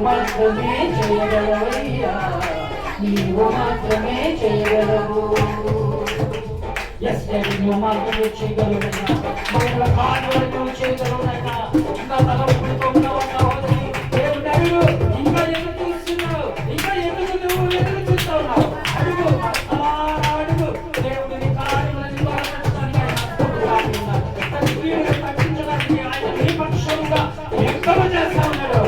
మాత్రమే చేయగలవయ్యా, నీవు మాత్రమే చేయగలవు. ఎస్ డాడీ, నువ్వు మాత్రమే చేయగలవైనా, మమ్మల్ని కాని వరకు చేయగలవైనా. ఇంకా తలపులతో ఉన్నావు సహోదరి, దేవుడు ఇంకా ఎదురు చూస్తున్నావు, ఇంకా ఎదురు నువ్వు ఎదురు చూస్తూ ఉన్నావు. అడుగు, అలా అడుగు. దేవుడిని కార్యములను తగ్గించడానికి ఆయన నీ పక్షంగా ఎంతో చేస్తా ఉన్నాడు.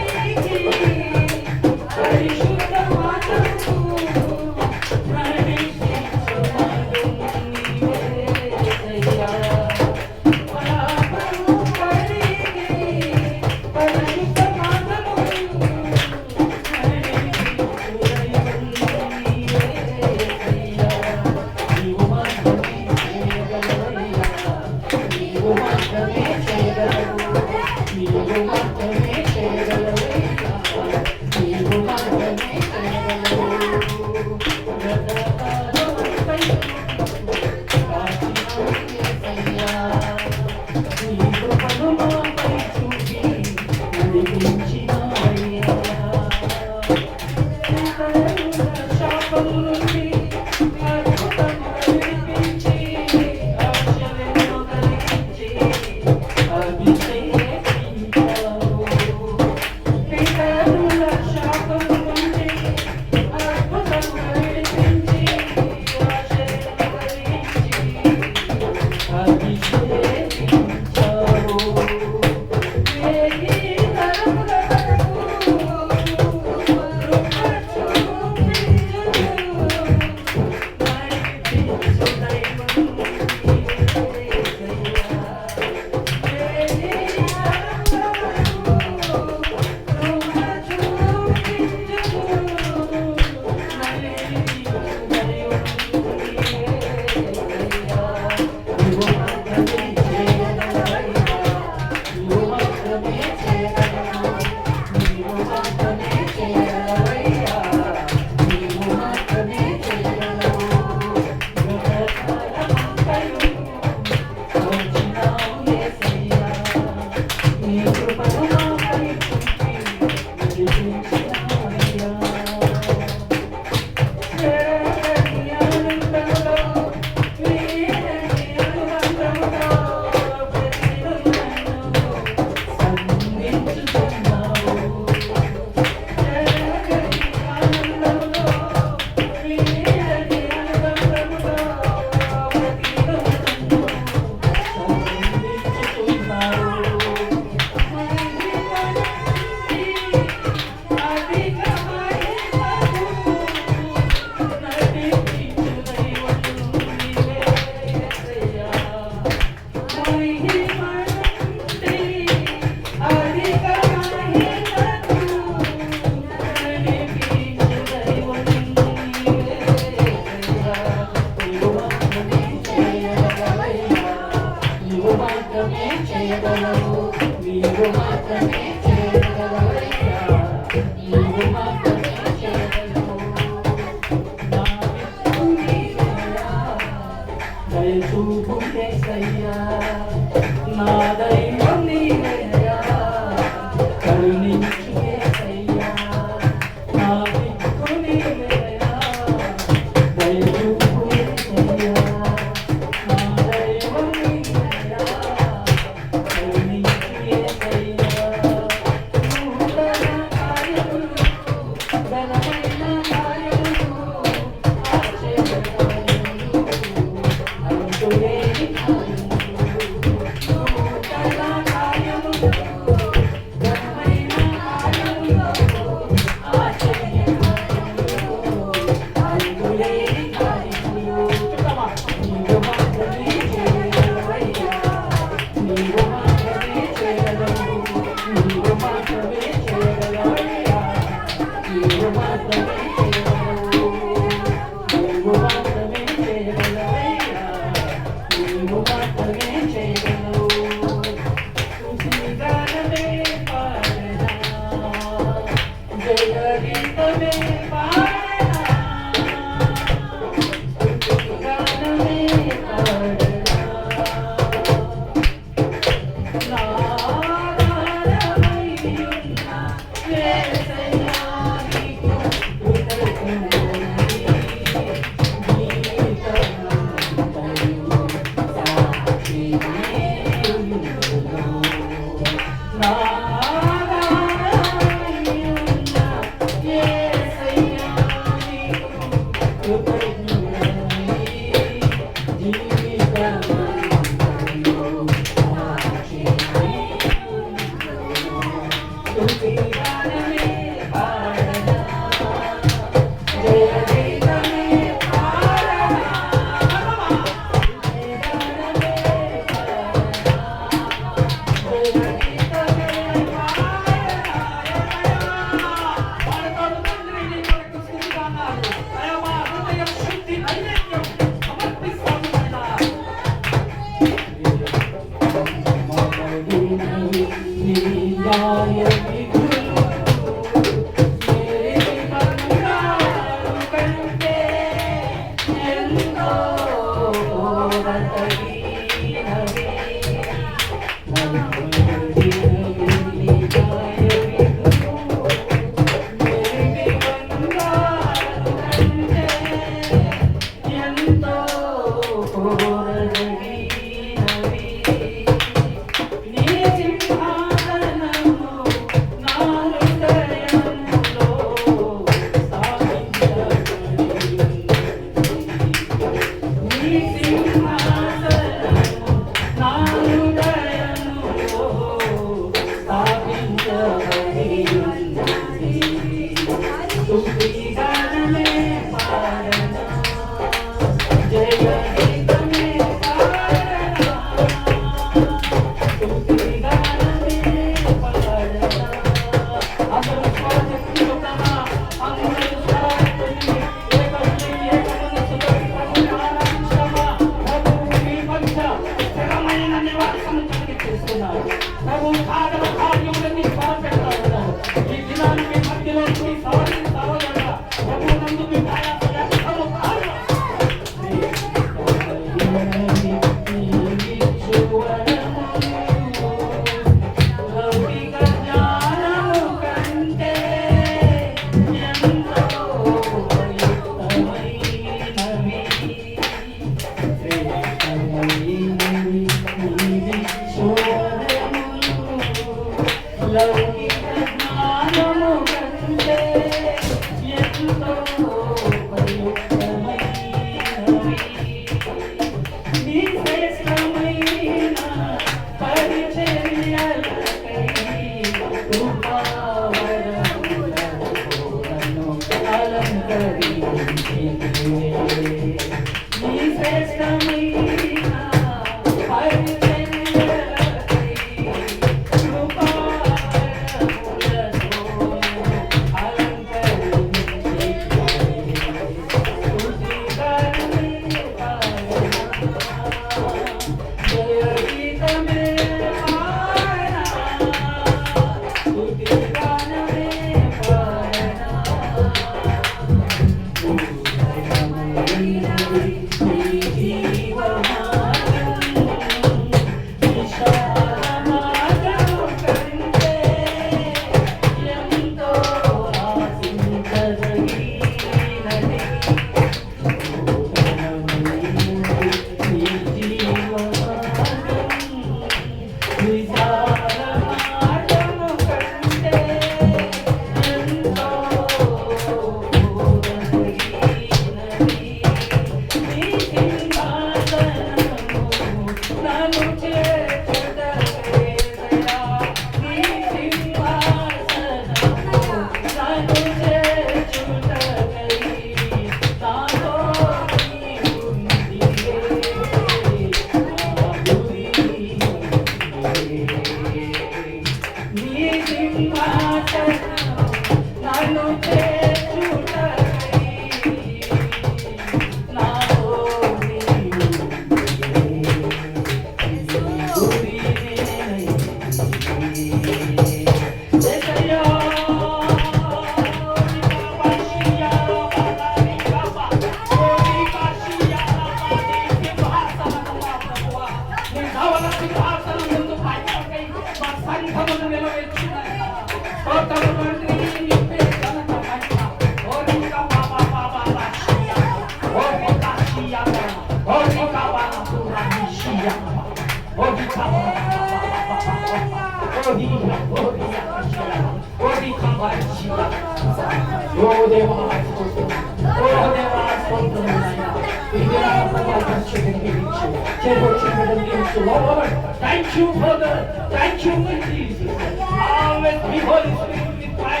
Thank you, Father. Thank you, my Jesus. Always be Holy Spirit with my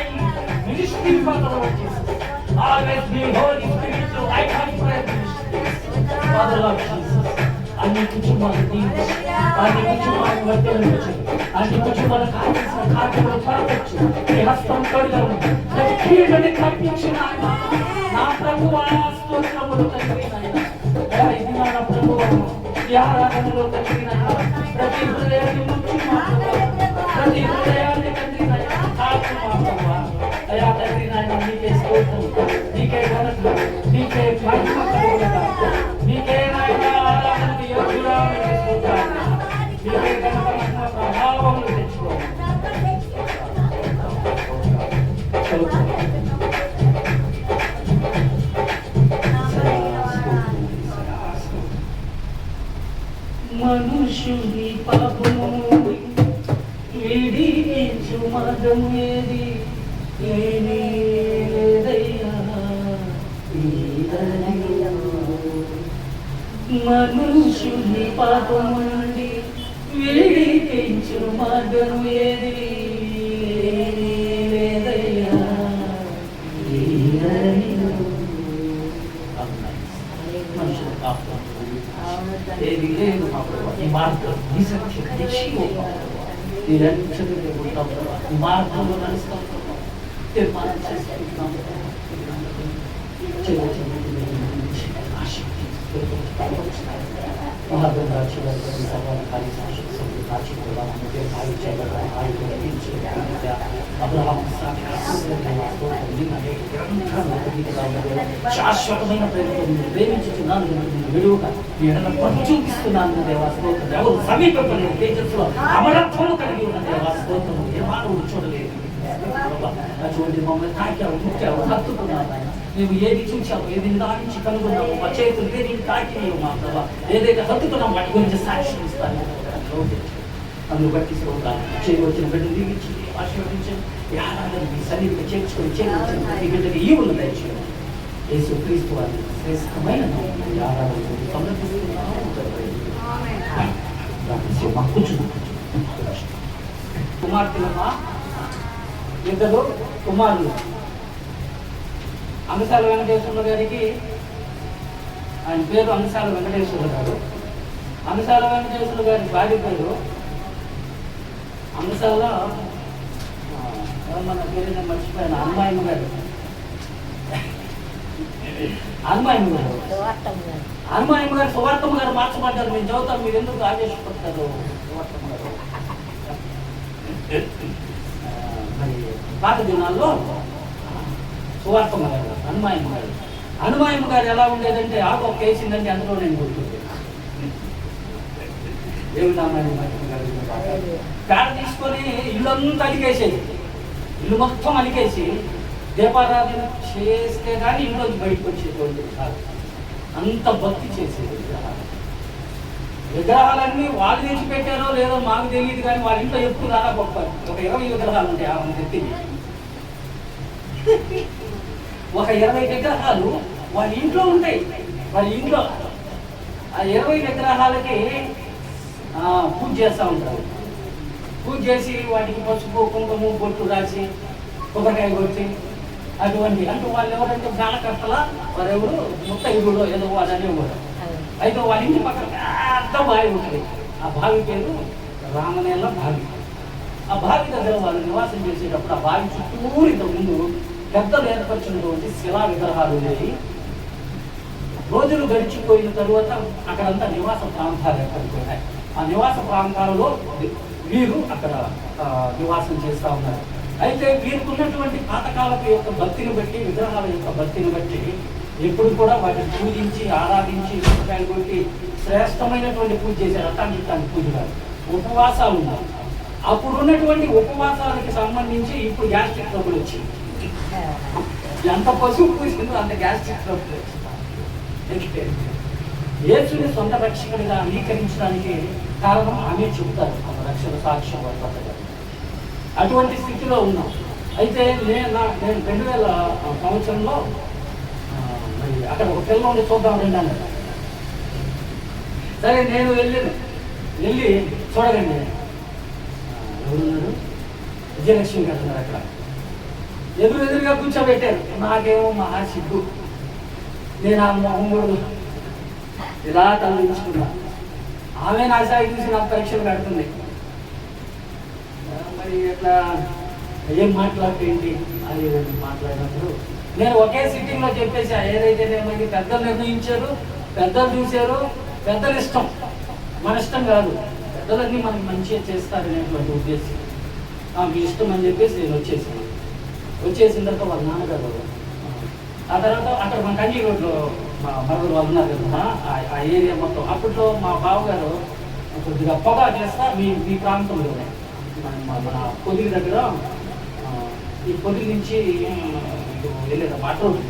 ministry, Father Lord Jesus. Always be Holy Spirit to light up my ministry. Father Lord Jesus. అన్ని కుటుంబాలు దీవించు, అన్ని కుటుంబాలను వర్ధలించు, అన్ని కుటుంబాలకు కావాల్సిన కార్యక్రమాలు పరవచ్చు. నీ హస్తం తోడుగా ఉంది. ప్రతి కీడుని కప్పించిన ఆయన నా ప్రభువా స్తోత్రములు తండ్రి నాయన. ఇది నా ప్రభువా ఈ ఆరాధనలో తండ్రి నాయన. ప్రతి హృదయాన్ని ముచ్చు మా ప్రభువా, ప్రతి హృదయాన్ని తండ్రి నాయన తాకు మా ప్రభువా. అయా తండ్రి నాయన నీకే స్తోత్రం, నీకే ఘనత, నీకే మహిమ కలుగునుగా. నీకే నాయన ఆరాధనకి యోగ్యుడా, నీకే స్తోత్రాలు, నీకే ఘనత మహిమ ప్రభావములు తెచ్చుకో. మనుషుని పాపము విడిపించు మార్గం ఏది లేదయ్యా. మనుషుని పాపము నుండి విడిపించు మార్గం ఏది లేదయ్యా. మనుషుల పాపం ఏది లేదు మా ప్రభావ. ఈ మార్గం నీ సత్యం నిశ్చయం నీ రక్షకుడిని ఉంటాం ప్రభావ. ఈ మార్గంలో నడుస్తాం ప్రభావ. తీర్మానం చేసుకుంటున్నాం శాశ్వతమైన ప్రేమతో ప్రేమించుతున్నాను, విడువగా ఎడల పట్టు చూపిస్తున్నాను దేవా స్తోత్రం. ఎవరు సమీపంలో తేజస్సులో అమరత్వము కలిగి ఉన్న దేవా స్తోత్రం. ఏ మానవుడు చూడలేదు అటువంటి మమ్మల్ని తాకావు, ముట్టావు, హత్తుకున్నావు ఆయన. నువ్వు ఏది చూచావు, ఏది నిదానించి కనుగొన్నావు, మా చేతులు ఏది తాకినావు మా ప్రభావ. ఏదైతే హత్తుకున్నావు వాటి గురించి సాక్ష్యం ఇస్తాను. అందులో బట్టి స్తోత్రాలు. చేయవచ్చిన బిడ్డను దీవించి ఆశీర్వదించండి. ఈ ఆరాధన మీ సన్నిధికి చేర్చుకొని చేయవచ్చిన ప్రతి బిడ్డకి ఈవులు దయచేయండి. యేసు క్రీస్తు వారి శ్రేష్టమైన ఈ ఆరాధన సమర్పిస్తున్నాము. కుమార్తెలమ్మా, ఇద్దరు కుమారులు. అంగసాల వెంకటేశ్వర గారికి, ఆయన పేరు అంగసాల వెంకటేశ్వర గారు. అంగసాల వెంకటేశ్వర గారి భార్య పేరు అంగసాల మన పేరు మర్చిపోయాను, హనుమాయమ్మ గారు. హనుమాయమ్మ గారు హనుమాయమ్మ గారు సువార్తమ్మ గారు మార్చబడ్డారు. మేము చదువుతాం, మీరు ఎందుకు ఆదేశపడతారు? సువార్తమ్మ గారు మరి పాత దినాల్లో సువార్తమ్మ గారు, హనుమాయమ్మ గారు. హనుమాయమ్మ గారు ఎలా ఉండేదంటే ఆకు ఒక వేసిందంటే అందులో నేను కొడుతుంది. పేడ తీసుకొని ఇల్లంతా అలికేసేది, ఇల్లు మొత్తం అలికేసి దీపారాధన చేస్తే కానీ ఇంట్లోకి బయటకు వచ్చేటువంటి కాదు, అంత భక్తి చేసేది. విగ్రహాలన్నీ వాళ్ళు తెచ్చిపెట్టారో లేదో మాకు తెలియదు, కానీ వాళ్ళ ఇంట్లో ఎప్పుడు రాదా గొప్ప ఒక 20 విగ్రహాలు ఉంటాయి ఆమె తెచ్చింది. ఒక 20 విగ్రహాలు వాళ్ళ ఇంట్లో ఉంటాయి. వాళ్ళ ఇంట్లో ఆ 20 విగ్రహాలకి పూజ చేస్తూ ఉంటారు. పూజ చేసి వాటికి పసుపు కుంకుమ బొట్టు రాసి కొబ్బరికాయ కొట్టి అటువంటి, అంటే వాళ్ళు ఎవరంటే జానకర్తల వారెవరు ముత్తైదుడో ఏదో వాళ్ళు అనేవారు. అయితే వాళ్ళ ఇంటి పక్కన పెద్ద బావి ఉంటుంది. ఆ బావి పేరు రామనేల బావి. ఆ బావి దగ్గర వాళ్ళు నివాసం చేసేటప్పుడు ఆ బావి చుట్టూరు ఇంతకు ముందు పెద్దలు ఏర్పరిచినటువంటి శిలా విగ్రహాలు ఉన్నాయి. రోజులు గడిచిపోయిన తరువాత అక్కడంతా నివాస ప్రాంతాలు ఏర్పడిపోయినాయి. ఆ నివాస ప్రాంతాలలో వీరు అక్కడ నివాసం చేస్తూ ఉన్నారు. అయితే వీరుకున్నటువంటి పాతకాలపు యొక్క భక్తిని బట్టి, విగ్రహాల యొక్క భక్తిని బట్టి ఎప్పుడు కూడా వాటిని పూజించి ఆరాధించి రూపాయలు కొట్టి శ్రేష్టమైనటువంటి పూజ చేశారు. అట్టాంటి పూజ కాదు, ఉపవాసాలు ఉన్నారు. అప్పుడు ఉన్నటువంటి ఉపవాసాలకి సంబంధించి ఇప్పుడు గ్యాస్ట్రిక్ ట్రబుల్ వచ్చింది. ఎంత పశువు పూసిందో అంత గ్యాస్ట్రిక్ ట్రబుల్ వచ్చింది. యేసుని సొంత రక్షకుడిగా అంగీకరించడానికి కారణం ఆమె చెబుతారు, ఆ రక్షణ సాక్ష్యం వర్తగా. అటువంటి స్థితిలో ఉన్నాం. అయితే నేను 2000 సంవత్సరంలో మరి అక్కడ ఒక పిల్ల ఉండి చూద్దాం రండి అన్నారు. సరే నేను వెళ్ళి చూడగండి, ఎవరున్నారు? విజయలక్ష్మి గారు ఉన్నారు. అక్కడ ఎదురుగా కూర్చోబెట్టారు. నాకేమో మహా సిగ్గు. నేను ఆ మొహమ్మడు ఇలా తలదించుకున్నా. ఆమె నా సాయి చూసి నాకు పరీక్షలు కడుతుంది. మరి ఇట్లా ఏం మాట్లాడేంటి అది మాట్లాడినప్పుడు నేను ఒకే సిట్టింగ్లో చెప్పేసి ఏదైతే ఏమైంది, పెద్దలు నిర్ణయించారు, పెద్దలు చూశారు, పెద్దలు ఇష్టం, మన ఇష్టం కాదు, పెద్దలన్నీ మనకి మంచిగా చేస్తారనేటువంటి ఉద్దేశం. మీ ఇష్టం అని చెప్పేసి నేను వచ్చేసిన తర్వాత వాళ్ళ నాన్నగారు, ఆ తర్వాత అక్కడ మన కంచి రోడ్లో మా మరుగురు వాళ్ళు ఉన్నారు కదా, ఆ ఏరియా మొత్తం. అప్పట్లో మా బావగారు కొద్దిగా పొగ చేస్తా మీ ప్రాంతంలోనే మన పొదిలి దగ్గర, ఈ పొదిలి నుంచి వెళ్ళేది వాటర్ రోడ్,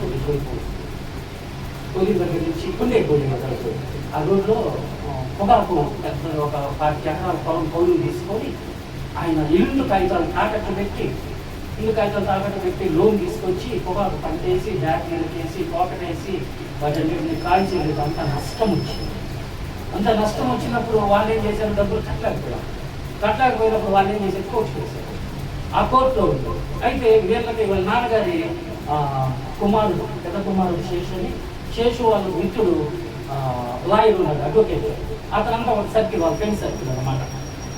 పొదిలి దగ్గర నుంచి కొండేపల్లి దగ్గర ఆ రోడ్లో పొగాకు పెద్ద ఒక 10 ఎకరాల పొలం పౌరులు తీసుకొని ఆయన ఇల్లు కాగితాలు తాకట్టు పెట్టి లోన్ తీసుకొచ్చి పొగాకు పంటేసి బ్యాటరీలకేసి పోకటేసి వాటన్నిటిని కాల్చేది. అంత నష్టం వచ్చింది. అంత నష్టం వచ్చినప్పుడు వాళ్ళు ఏం చేశారు, డబ్బులు కట్టలేకపోయినప్పుడు వాళ్ళు ఏం చేశారు, కోర్టు చేశారు. ఆ కోర్టులో ఉంది. అయితే వీళ్ళకి వాళ్ళ నాన్నగారి కుమారుడు, పెద్ద కుమారుడు శేషు వాళ్ళ మిత్రుడు లాయర్ ఉన్నాడు, అడ్వకేట్. అతనంతా ఒక సర్కిల్, వాళ్ళ ఫ్రెండ్ సర్కిల్ అనమాట.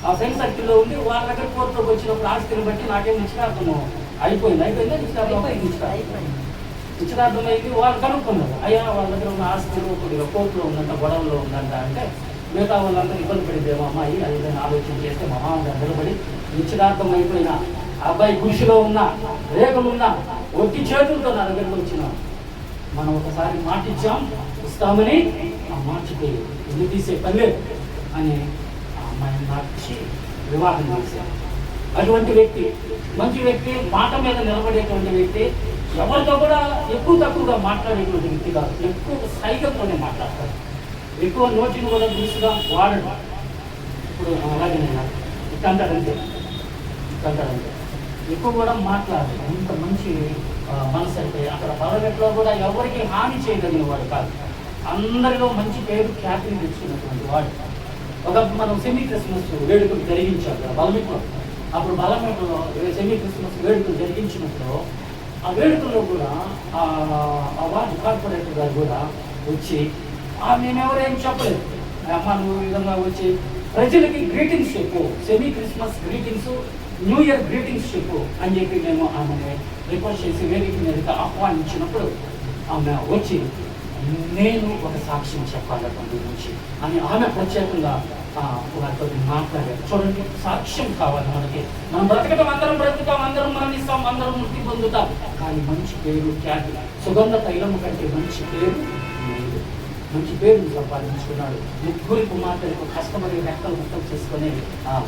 ఆ ఫ్రెండ్ సర్కిల్లో ఉండి వాళ్ళ దగ్గర కోర్టులోకి వచ్చినప్పుడు ఆస్తిని బట్టి నాకేం నిశ్చితార్థం అయిపోయింది. నిశ్చితార్థం అయింది. వాళ్ళు కనుక్కున్నారు, అయ్యా వాళ్ళ దగ్గర ఉన్న ఆస్తిలో కొద్దిగా కోర్టులో ఉందంట, గొడవలో ఉందంట. అంటే మిగతా వాళ్ళంతా ఇబ్బంది పడిద్దేమో అమ్మాయి అది ఆలోచన చేస్తే మా మామగారు నిలబడి నిశ్చితార్థం అయిపోయిన అబ్బాయి గుడిసెలో ఉన్న రేఖలు ఉన్న ఒట్టి చేతులతో నా దగ్గరికి వచ్చిన, మనం ఒకసారి మాటిచ్చాం ఇస్తామని, ఆ మార్చికి ఇల్లు తీసే పని అని ఆ అమ్మాయిని మార్చి వివాహం చేశారు. అటువంటి వ్యక్తి, మంచి వ్యక్తి, మాట మీద నిలబడేటువంటి వ్యక్తి, ఎవరితో కూడా ఎక్కువ తక్కువగా మాట్లాడేటువంటి వ్యక్తి కాదు. ఎక్కువ సైకిల్తోనే మాట్లాడతారు, ఎక్కువ నోటిని కూడా దూసుగా వాడడం. ఇప్పుడు అలాగే నేను ఇట్టంటాడంటే ఎక్కువ కూడా మాట్లాడాలి. అంత మంచి మనసు అయితే అక్కడ పర్వగట్లో కూడా ఎవరికి హాని చేయగలిగిన వాడు కాదు. అందరిలో మంచి పేరు ఖ్యాతిని తెచ్చుకున్నటువంటి వాడు. ఒక మనం సెమీ క్రిస్మస్ వేడుకలు జరిగించాం కదా బలమిట్లో. అప్పుడు బలమిట్లో సెమీ క్రిస్మస్ వేడుకలు జరిగించినప్పుడు ఆ వేడుకల్లో కూడా ఆ వార్డు కార్పొరేటర్ గారు కూడా వచ్చి మేమెవరేం చెప్పలేదు, అమ్మ నువ్వు ఈ విధంగా వచ్చి ప్రజలకి గ్రీటింగ్స్ చెప్పు, semi Christmas greetings, new year greetings చెప్పు అని చెప్పి మేము ఆమె రిక్వెస్ట్ చేసి వేదిక మీదకి ఆహ్వానించినప్పుడు ఆమె వచ్చి నేను ఒక సాక్ష్యం చెప్పాలి అతని గురించి అని ఆమె ప్రత్యేకంగా వారితో మాట్లాడారు. చూడండి, సాక్ష్యం కావాలి మనకి. మనం బ్రతకటం, అందరం బ్రతుకుతాం, అందరం మరణిస్తాం, అందరం మృతి పొందుతాం, కానీ మంచి పేరు, ఖ్యాతి, సుగంధ తైలము కంటే మంచి పేరు లేదు. మంచి పేరుని సంపాదించుకున్నాడు. 3 కుమార్తెలకు కష్టపడి రెక్కలు ముక్కలు చేసుకొని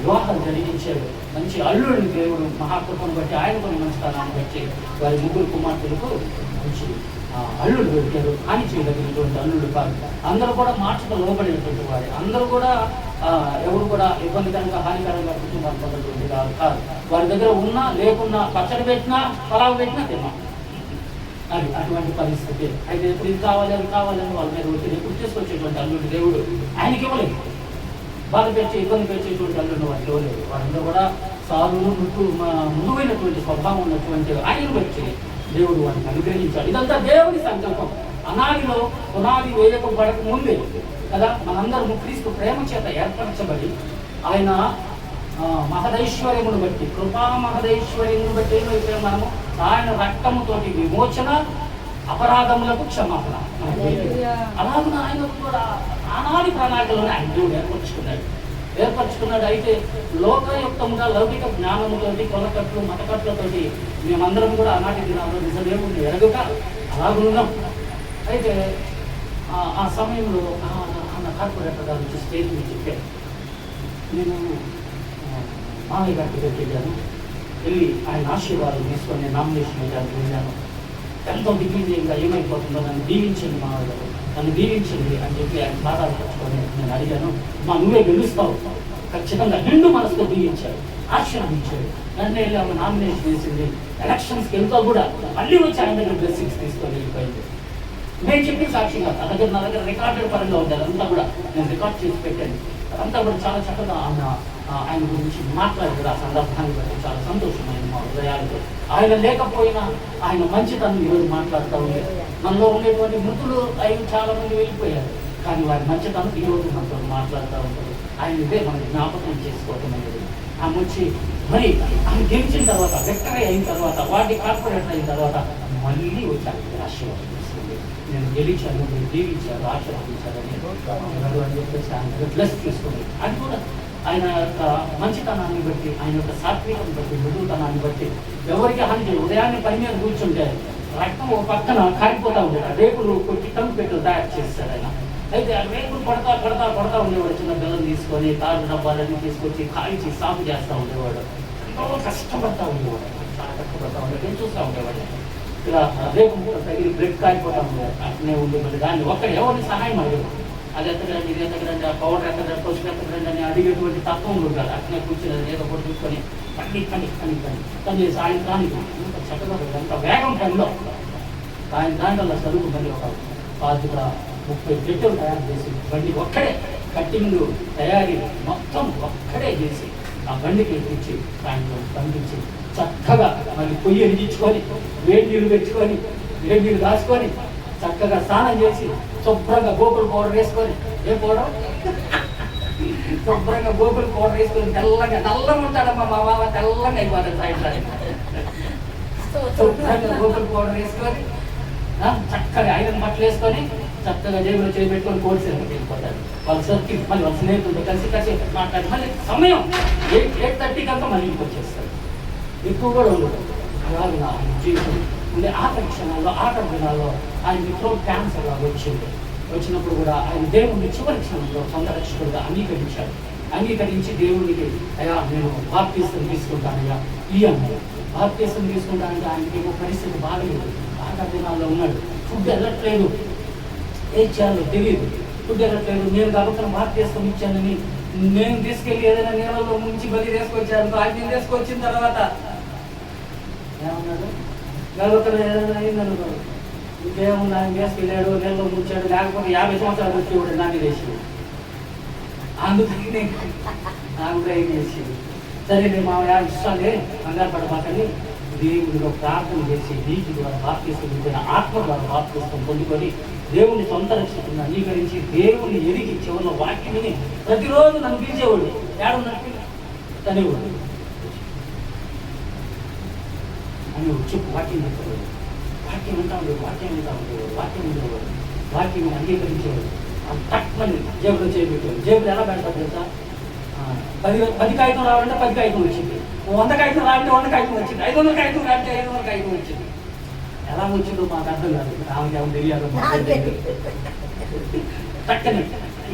వివాహాలు జరిగించాడు. మంచి అల్లుడిని దేవుడు మహాకృపను బట్టి, ఆయన కొన్ని మంచితనాన్ని బట్టి వారి 3 కుమార్తెలకు మంచి అల్లుడు దొరికారు. హాని చేయదగినటువంటి అల్లుడు కాదు. అందరూ కూడా మాటకు లోబడినటువంటి వారు, అందరూ కూడా ఎవరు కూడా ఇబ్బందికరంగా హానికరంగా కుటుంబాలు పొందటువంటి కాదు. వారి దగ్గర ఉన్నా లేకున్నా, పచ్చడి పెట్టినా పలావు పెట్టినా తిన్నాం. అది అటువంటి పరిస్థితి. అయితే ఎప్పుడు ఇది కావాలి అది కావాలని వాళ్ళ మీద ఒత్తిడి ఎప్పుడు తీసుకొచ్చేటువంటి అల్లుడు దేవుడు ఆయనకి ఇవ్వలేదు. బాధ పెట్టి ఇబ్బంది పెట్టేటువంటి అల్లుడిని వారికి ఇవ్వలేదు. వాళ్ళందరూ కూడా సాధువు మృదువైనటువంటి స్వభావం ఉన్నటువంటి ఆయన బట్టి దేవుడు వారిని అనుగ్రహించాడు. ఇదంతా దేవుని సంకల్పం. అనాదిలో పునాది వేయకపడక ముందే కదా మనందరూ క్రీస్తు ప్రేమ చేత ఏర్పరచబడి ఆయన మహదైశ్వర్యమును బట్టి, కృపా మహదైశ్వర్యమును బట్టి ఏమైతే మనము ఆయన రక్తముతోటి విమోచన, అపరాధములకు క్షమాపణ. అలాగే ఆయన కూడా అనాది ప్రణాళికలోనే ఆయన దేవుడు ఏర్పరచుకున్నాడు. అయితే లోకయుక్తంగా లౌకిక జ్ఞానముతోటి, కొలకట్లు, మతకట్లతోటి మేమందరం కూడా ఆనాటి దినాల్లో నిజదేవుడిని ఎరగక అలాగున్నాం. అయితే ఆ సమయంలో ఆమె కార్పొరేటర్ గారు వచ్చి స్టేజ్ మీద చెప్పారు. నేను మామయ్య గారికి వెళ్ళాను, వెళ్ళి ఆయన ఆశీర్వాదం తీసుకొని నేను నామినేషన్ వేయడానికి వెళ్ళాను. ఎంతో దిగ్విజయంగా ఏమైపోతుందో నన్ను దీవించండి మామయ్య గారు, నన్ను దీవించండి అని చెప్పి ఆయన పాదాలు పట్టుకొని నేను అడిగాను. నువ్వే గెలుస్తావు, ఖచ్చితంగా నిండు మనసుతో దీవించాడు, ఆశీర్వదించాడు. నన్ను వెళ్ళి ఆమె నామినేషన్ వేసింది. ఎలక్షన్స్కి వెళ్తా కూడా మళ్ళీ వచ్చి ఆయన దగ్గర బ్లెస్సింగ్స్ తీసుకొని వెళ్ళిపోయింది. నేను చెప్పి సాక్షిగా నా దగ్గర రికార్డెడ్ పరంగా ఉంది, అదంతా కూడా నేను రికార్డ్ చేసి పెట్టాను. అదంతా కూడా చాలా చక్కగా ఆయన గురించి మాట్లాడారు. ఆ సందర్భాన్ని బట్టి చాలా సంతోషమైన మా హృదయాలతో. ఆయన లేకపోయినా ఆయన మంచితనం ఈరోజు మాట్లాడుతూ ఉంది. మనలో ఉండేటువంటి మృతులు ఆయన చాలా మంది వెళ్ళిపోయారు, కానీ వారి మంచితనం ఈరోజు మనతో మాట్లాడుతూ ఉంటారు. ఆయన ఇదే మన జ్ఞాపకం చేసుకోవటం అనేది. ఆమె వచ్చి మరి ఆమె గెలిచిన తర్వాత, విక్టరీ అయిన తర్వాత, వాటి కార్పొరేటర్ అయిన తర్వాత మళ్ళీ వచ్చి ఆయన ఆశీర్వాదం చేస్తుంది. నేను గెలిచాను, మీరు జీవించారు, ఆశీర్వదించారని అని చెప్పేసి ఆయన బ్లెస్ తీసుకుంది. అది కూడా ఆయన యొక్క మంచితనాన్ని బట్టి, ఆయన యొక్క సాత్వికాన్ని బట్టి, మృదుతనాన్ని బట్టి ఎవరికి హాని చేయదు. ఉదయాన్నే పని మీద కూర్చుంటే రక్తం ఒక పక్కన కారిపోతూ ఉండేది. రేకులు కొట్టి టంపెట్లు తయారు చేస్తాడు ఆయన. అయితే ఆ రేకులు పడతా ఉండేవాడు. చిన్న బిల్లని తీసుకొని తాడు డబ్బాలన్నీ తీసుకొచ్చి కాల్చి సాగు చేస్తూ ఉండేవాడు. ఎంతో కష్టపడతా ఉండేవాడు, చాలా కష్టపడతా ఉండేవాడు. నేను చూస్తూ ఉండేవాడు. ఇలా రేపు తగిలి బ్రెడ్ కారిపోతా ఉండేవాడు. అట్నే ఉండేవాడు. దాన్ని ఒక్కడు ఎవరిని సహాయం అడిగేవాడు. అది ఎత్తగరండి, ఇది ఎత్తగరండి, ఆ పౌడర్ ఎత్తగరండి, పసుపు ఎత్తగరండి అని అడిగేటువంటి తత్వం ఉండదు. అట్నే కూర్చుని ఏదో ఒకటి చూసుకొని పని చేసి సాయంత్రానికి చక్కగా అంత వేగం పనిలో సాయంత్రానికల్లా చదువు మళ్ళీ ఒక 25-30 జట్టులు తయారు చేసి బండి ఒక్కడే కట్టింగ్ తయారీ మొత్తం ఒక్కడే చేసి ఆ బండికి ఎక్కించి సాయంత్రం పంపించి చక్కగా మళ్ళీ పొయ్యి ఎరిగించుకొని వేడి నీళ్ళు పెట్టుకొని వేడి నీళ్ళు దాచుకొని చక్కగా స్నానం చేసి శుభ్రంగా గోకులు పౌడర్ వేసుకొని, ఏ పౌడర్ శుభ్రంగా గోకులు పౌడర్ వేసుకొని నల్లగా ఉంటాడమ్మా మా బాబా, తెల్లగా అయిపోతాడు సాయంత్రానికి. శుభ్రంగా గోకులు పౌడర్ వేసుకొని చక్కగా ఐరన్ బట్టలు వేసుకొని చక్కగా జేబులో చేపెట్టుకొని కోర్టు సెంటర్కి వెళ్ళిపోతాడు. వాళ్ళ సర్కిల్ మళ్ళీ వాళ్ళ స్నేహితులతో కలిసి మాట్లాడి మళ్ళీ సమయం 8:30 అంతా మళ్ళీ ఇంటికి వచ్చేస్తాడు. ఎక్కువ కూడా ఉండదు. అలాగే నా జీవితం ఉండే ఆఖరి క్షణాల్లో, ఆఖరి దినాల్లో ఆయనకి థ్రోట్ క్యాన్సర్ లాగా వచ్చినప్పుడు కూడా ఆయన దేవుడిని చివరి క్షణంలో సొంత రక్షకుడుగా అంగీకరించి దేవుడికి అయ్యా నేను బాప్తీసం తీసుకుంటానయ్యా ఈ అన్నాడు. బాప్తీసం తీసుకుంటానంటే ఆయనకి ఏమో పరిస్థితి బాగలేదు. ఆఖరి దినాల్లో ఉన్నాడు. ఫుడ్ వెళ్ళట్లేదు, ఏం చేయాలో తెలియదు. ఫుడ్ వెళ్ళట్లేదు. నేను కాబట్టి బాప్తీసం ఇచ్చానని నేను తీసుకెళ్ళి ఏదైనా నీళ్ళలో ముంచి బలి తీసుకొచ్చాను. ఆయన తీసుకొచ్చిన తర్వాత ఏమన్నాడు, గలవకలు ఏదైనా అయిందనుకో, ఇంకేముంది ఆయన తీసుకెళ్ళాడు, నీళ్ళలో ముంచాడు, లేకపోతే 50 సంవత్సరాలు వచ్చి దాన్ని వేసాడు. అందుకని నాకు ఏం చేసి సరే నేను మా ఇష్టాలే కంగారు పడబాకని దేవునిలో ప్రార్థన చేసి నీటి ద్వారా బాప్తిస్తం పొందిన ఆత్మ ద్వారా బాప్తిస్తం పొందుకొని దేవుని సొంత రక్షకుని అంగీకరించి దేవుని ఎరిగి చివరిలో వాక్యం విని ప్రతిరోజు నన్ను పిలిచేవాడు. ఏడున్నట్టు తనేవాడు అని చెప్పు వాక్యం చెప్పేవాడు. వాక్యం ఉంటా ఉండేవాడు, వాక్యం ఉండేవాడు, వాక్యం అంగీకరించేవాడు. తక్కువని జేబులో చేపెట్టేవాడు. జేబులు ఎలా పెడతాడు తెలుసా? 10 కాగితం రావాలంటే 10 కాగితం వచ్చింది, 100 కాగితం రావాలంటే 100 కాగితం వచ్చింది, 500 కాగితం రావాలంటే 500 కాగితం వచ్చింది. ఎలా వచ్చిందో మాకు అర్థం కాదు, ఆమెకి ఏమో తెలియదు. చక్కని